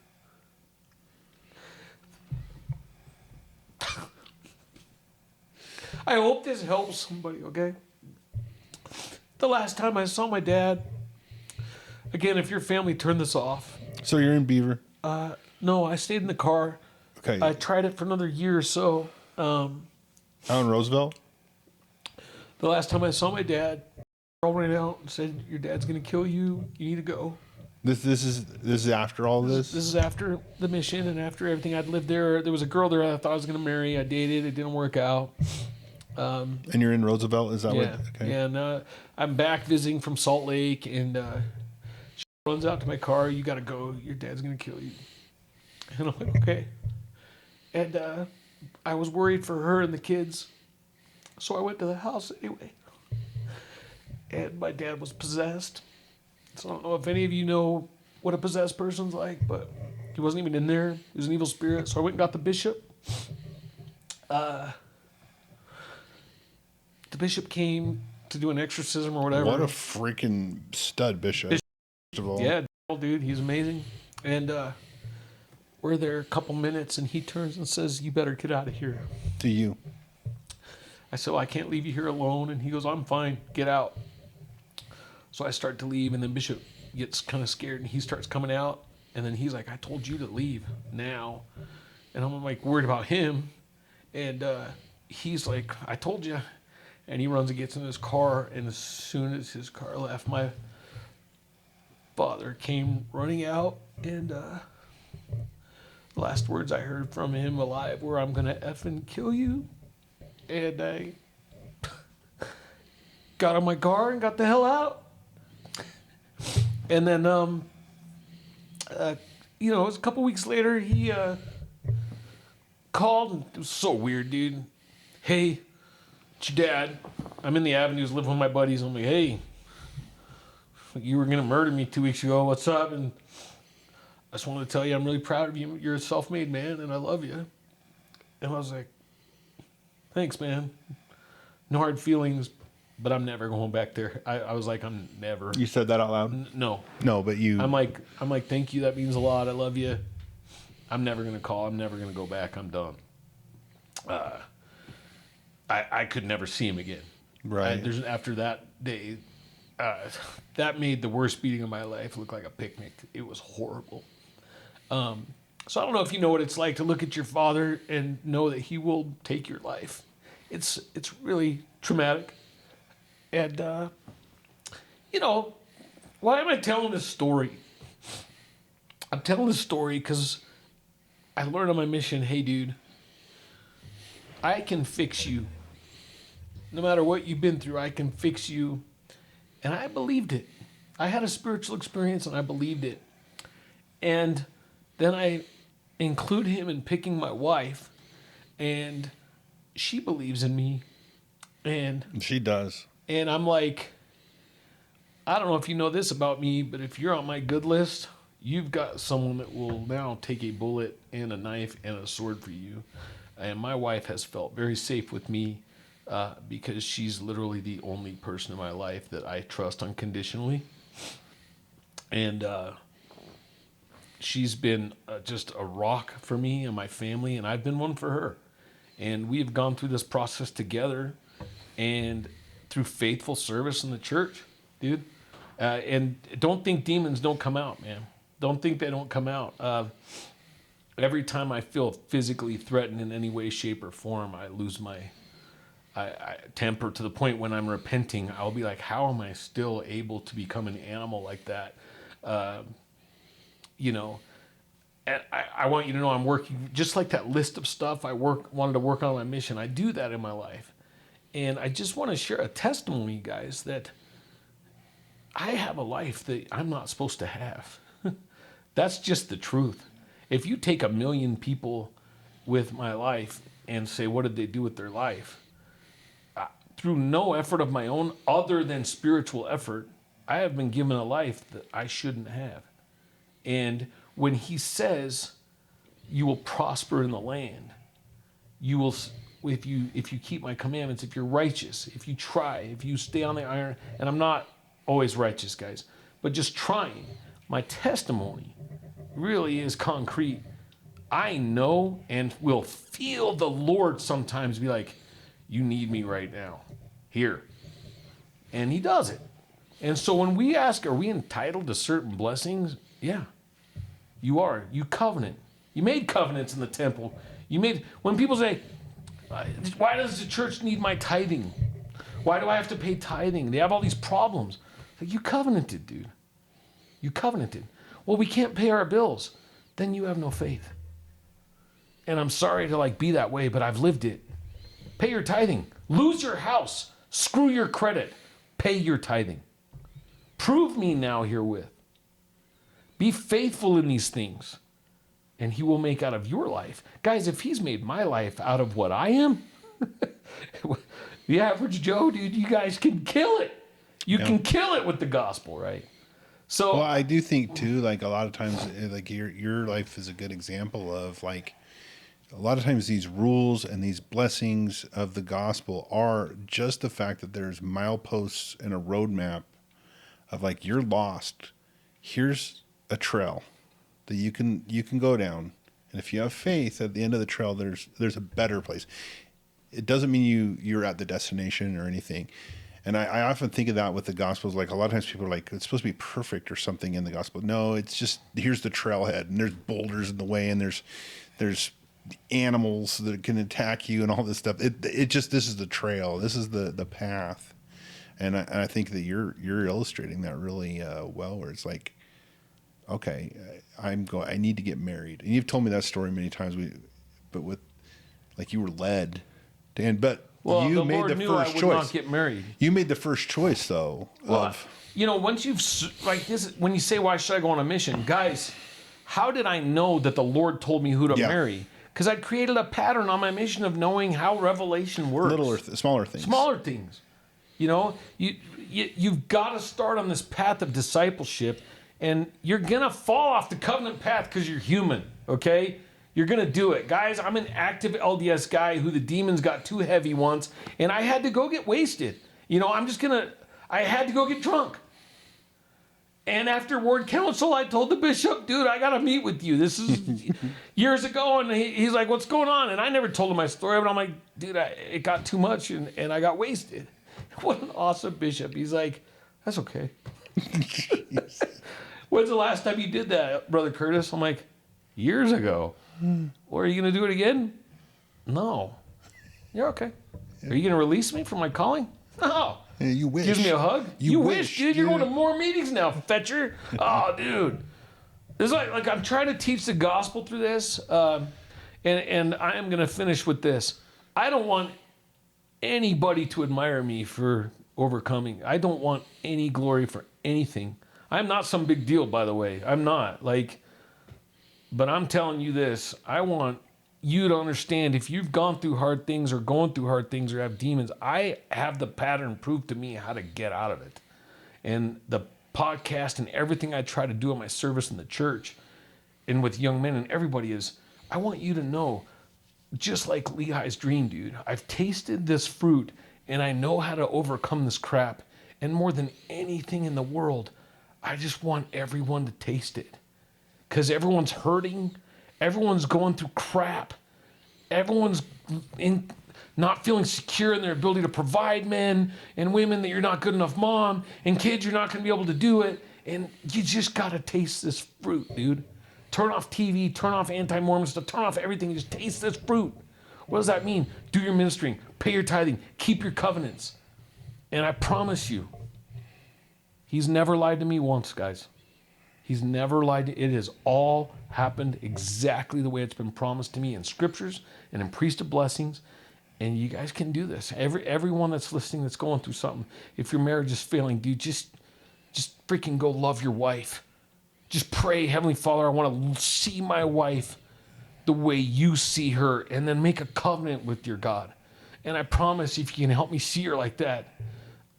S1: I hope this helps somebody, okay? The last time I saw my dad, again, if your family turned this off.
S2: So you're in Beaver?
S1: No, I stayed in the car.
S2: Okay.
S1: I tried it for another year or so.
S2: Out in Roosevelt?
S1: The last time I saw my dad, girl ran out and said, your dad's going to kill you. You need to go.
S2: This is after all this?
S1: This is after the mission and after everything. I'd lived there. There was a girl there I thought I was going to marry. I dated. It didn't work out.
S2: And you're in Roosevelt? Is that
S1: yeah.
S2: what? Okay.
S1: And I'm back visiting from Salt Lake, and runs out to my car. You got to go. Your dad's going to kill you. And I'm like, okay. And I was worried for her and the kids. So I went to the house anyway. And my dad was possessed. So I don't know if any of you know what a possessed person's like, but he wasn't even in there. He was an evil spirit. So I went and got the bishop. The bishop came to do an exorcism or whatever.
S2: What a freaking stud bishop. First of all.
S1: Yeah, dude, he's amazing. And we're there a couple minutes, and he turns and says, "You better get out of here."
S2: To you.
S1: I said, "Well, I can't leave you here alone." And he goes, "I'm fine. Get out." So I start to leave, and then Bishop gets kind of scared, and he starts coming out. And then he's like, "I told you to leave now." And I'm like worried about him. And he's like, "I told you." And he runs and gets in his car. And as soon as his car left, my father came running out. And the last words I heard from him alive were, "I'm going to effing kill you." And I got on my car and got the hell out. And then, it was a couple weeks later, he called, and it was so weird, dude. "Hey, it's your dad. I'm in the avenues living with my buddies." I'm like, "Hey, you were going to murder me 2 weeks ago. What's up?" And I just wanted to tell you I'm really proud of you. You're a self-made man, and I love you. And I was like, "Thanks, man. No hard feelings, but I'm never going back there." I was like, "I'm never."
S2: You said that out loud?
S1: No.
S2: No, but you...
S1: I'm like, "Thank you. That means a lot. I love you. I'm never going to call. I'm never going to go back. I'm done." I could never see him again.
S2: Right.
S1: After that day, that made the worst beating of my life look like a picnic. It was horrible. So I don't know if you know what it's like to look at your father and know that he will take your life. It's really traumatic. And, why am I telling this story? I'm telling this story because I learned on my mission, hey, dude, I can fix you. No matter what you've been through, I can fix you. And I believed it. I had a spiritual experience and I believed it. And then I include him in picking my wife, and she believes in me. And
S2: she does.
S1: And I'm like, I don't know if you know this about me, but if you're on my good list, you've got someone that will now take a bullet and a knife and a sword for you. And my wife has felt very safe with me because she's literally the only person in my life that I trust unconditionally. And she's been just a rock for me and my family, and I've been one for her. And we have gone through this process together and through faithful service in the church, dude. And don't think demons don't come out, man. Don't think they don't come out. Every time I feel physically threatened in any way, shape, or form, I lose my I temper to the point when I'm repenting, I'll be like, how am I still able to become an animal like that? And I want you to know I'm working, just like that list of stuff wanted to work on my mission. I do that in my life. And I just want to share a testimony, guys, that I have a life that I'm not supposed to have. That's just the truth. If you take 1 million people with my life and say, what did they do with their life? Through no effort of my own other than spiritual effort, I have been given a life that I shouldn't have. And when he says you will prosper in the land, you will, if you keep my commandments, if you're righteous, if you try, if you stay on the iron, and I'm not always righteous, guys, but just trying. My testimony really is concrete. I know and will feel the Lord sometimes be like, you need me right now, here. And he does it. And so when we ask, are we entitled to certain blessings? Yeah, you are. You covenant. You made covenants in the temple. When people say, why does the church need my tithing? Why do I have to pay tithing? They have all these problems. Like, you covenanted, dude. You covenanted. Well, we can't pay our bills. Then you have no faith. And I'm sorry to be that way, but I've lived it. Pay your tithing. Lose your house. Screw your credit. Pay your tithing. Prove me now herewith. Be faithful in these things, and he will make out of your life. Guys, if he's made my life out of what I am, the average Joe, dude, you guys can kill it. You can kill it with the gospel, right? So,
S2: well, I do think too, like a lot of times, like your life is a good example of like a lot of times these rules and these blessings of the gospel are just the fact that there's mileposts and a roadmap of like you're lost. Here's a trail that you can go down, and if you have faith, at the end of the trail, there's a better place. It doesn't mean you're at the destination or anything. And I often think of that with the Gospels. Like a lot of times people are like, it's supposed to be perfect or something in the gospel. No, it's just, here's the trailhead and there's boulders in the way and there's animals that can attack you and all this stuff. It just, this is the trail. This is the path. And I think that you're illustrating that really well, where it's like, okay, I need to get married. And you've told me that story many times. But with, like, you were led, but
S1: well,
S2: you
S1: the
S2: made
S1: Lord
S2: the
S1: knew
S2: first
S1: I would
S2: choice.
S1: not get married.
S2: You made the first choice, though.
S1: Well, you know, once you've like this, when you say, "Why should I go on a mission?" Guys, how did I know that the Lord told me who to marry? Because I'd created a pattern on my mission of knowing how revelation works.
S2: Smaller things.
S1: Smaller things. You know, you've got to start on this path of discipleship, and you're gonna fall off the covenant path because you're human. Okay. You're going to do it. Guys, I'm an active LDS guy who the demons got too heavy once, and I had to go get wasted. You know, I had to go get drunk. And after word council, I told the bishop, dude, I got to meet with you. This is years ago, and he's like, what's going on? And I never told him my story, but I'm like, dude, it got too much, and I got wasted. What an awesome bishop. He's like, that's okay. When's the last time you did that, Brother Curtis? I'm like, years ago. Well, are you going to do it again? No. You're okay. Are you going to release me from my calling? No.
S2: Yeah, you wish.
S1: Gives me a hug? You wish, dude. You're
S2: dude.
S1: going to more meetings now, Fetcher. Oh, dude. It's like I'm trying to teach the gospel through this, and I am going to finish with this. I don't want anybody to admire me for overcoming. I don't want any glory for anything. I'm not some big deal, by the way. I'm not. But I'm telling you this, I want you to understand, if you've gone through hard things or going through hard things or have demons, I have the pattern proved to me how to get out of it. And the podcast and everything I try to do in my service in the church and with young men and everybody is, I want you to know, just like Lehi's dream, dude, I've tasted this fruit and I know how to overcome this crap. And more than anything in the world, I just want everyone to taste it. Because everyone's hurting, everyone's going through crap, everyone's not feeling secure in their ability to provide, men and women, that you're not good enough mom, and kids, you're not going to be able to do it, and you just got to taste this fruit, dude. Turn off TV, turn off anti-Mormon stuff, turn off everything, and just taste this fruit. What does that mean? Do your ministering, pay your tithing, keep your covenants. And I promise you, he's never lied to me once, guys. He's never lied. It has all happened exactly the way it's been promised to me in scriptures and in priesthood blessings. And you guys can do this. Everyone that's listening that's going through something, if your marriage is failing, dude, just freaking go love your wife. Just pray, Heavenly Father, I want to see my wife the way you see her, and then make a covenant with your God. And I promise, if you can help me see her like that,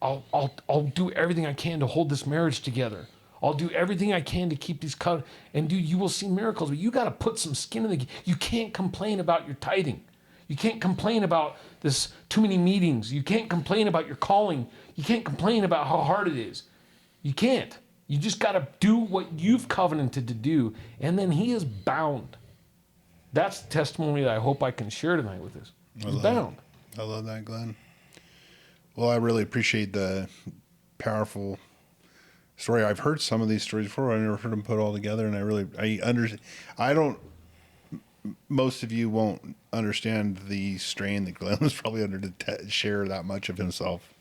S1: I'll do everything I can to hold this marriage together. I'll do everything I can to keep these covenants. And dude, you will see miracles, but you got to put some skin in the game. You can't complain about your tithing. You can't complain about this too many meetings. You can't complain about your calling. You can't complain about how hard it is. You can't. You just got to do what you've covenanted to do, and then he is bound. That's the testimony that I hope I can share tonight with this. He's bound.
S2: I love that, Glenn. Well, I really appreciate the powerful story. I've heard some of these stories before. I never heard them put all together, and I understand. Most of you won't understand the strain that Glenn was probably under to share that much of himself.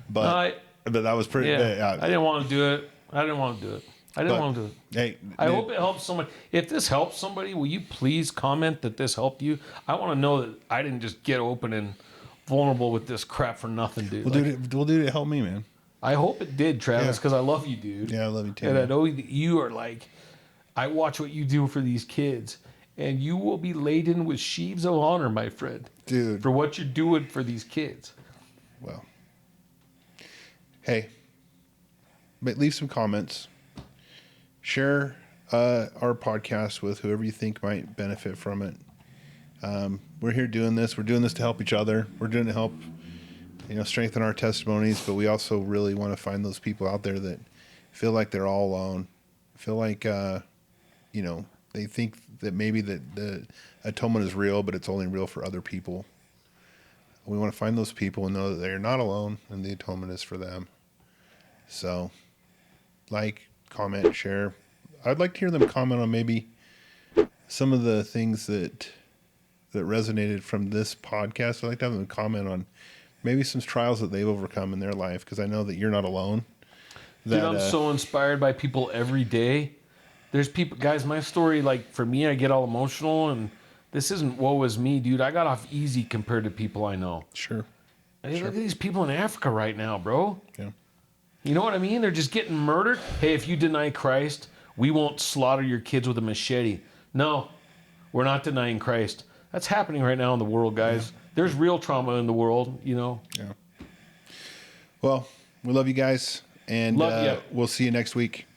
S2: But that was pretty.
S1: Yeah, I didn't want to do it. I didn't want to do it.
S2: Hey,
S1: I hope it helps somebody. If this helps somebody, will you please comment that this helped you? I want to know that I didn't just get open and vulnerable with this crap for nothing, dude.
S2: Well, dude, it helped me, man.
S1: I hope it did, Travis, because I love you, dude.
S2: Yeah, I love you too.
S1: And
S2: man.
S1: I know that you are like, I watch what you do for these kids, and you will be laden with sheaves of honor, my friend.
S2: Dude.
S1: For what you're doing for these kids.
S2: Well. Hey. But leave some comments. Share our podcast with whoever you think might benefit from it. We're here doing this. We're doing this to help each other. We're doing it to help, strengthen our testimonies. But we also really want to find those people out there that feel like they're all alone. Feel like, they think that maybe the atonement is real, but it's only real for other people. We want to find those people and know that they're not alone, and the atonement is for them. So, like, comment, share. I'd like to hear them comment on maybe some of the things that resonated from this podcast. I'd like to have them comment on maybe some trials that they've overcome in their life, because I know that you're not alone.
S1: Dude, I'm so inspired by people every day. There's people, guys, my story, like, for me, I get all emotional, and this isn't woe is me, dude. I got off easy compared to people I know.
S2: Sure.
S1: Hey, look at these people in Africa right now, bro.
S2: Yeah.
S1: You know what I mean? They're just getting murdered. Hey, if you deny Christ, we won't slaughter your kids with a machete. No, we're not denying Christ. That's happening right now in the world, guys. Yeah. There's real trauma in the world, Yeah.
S2: Well, we love you guys, and we'll see you next week.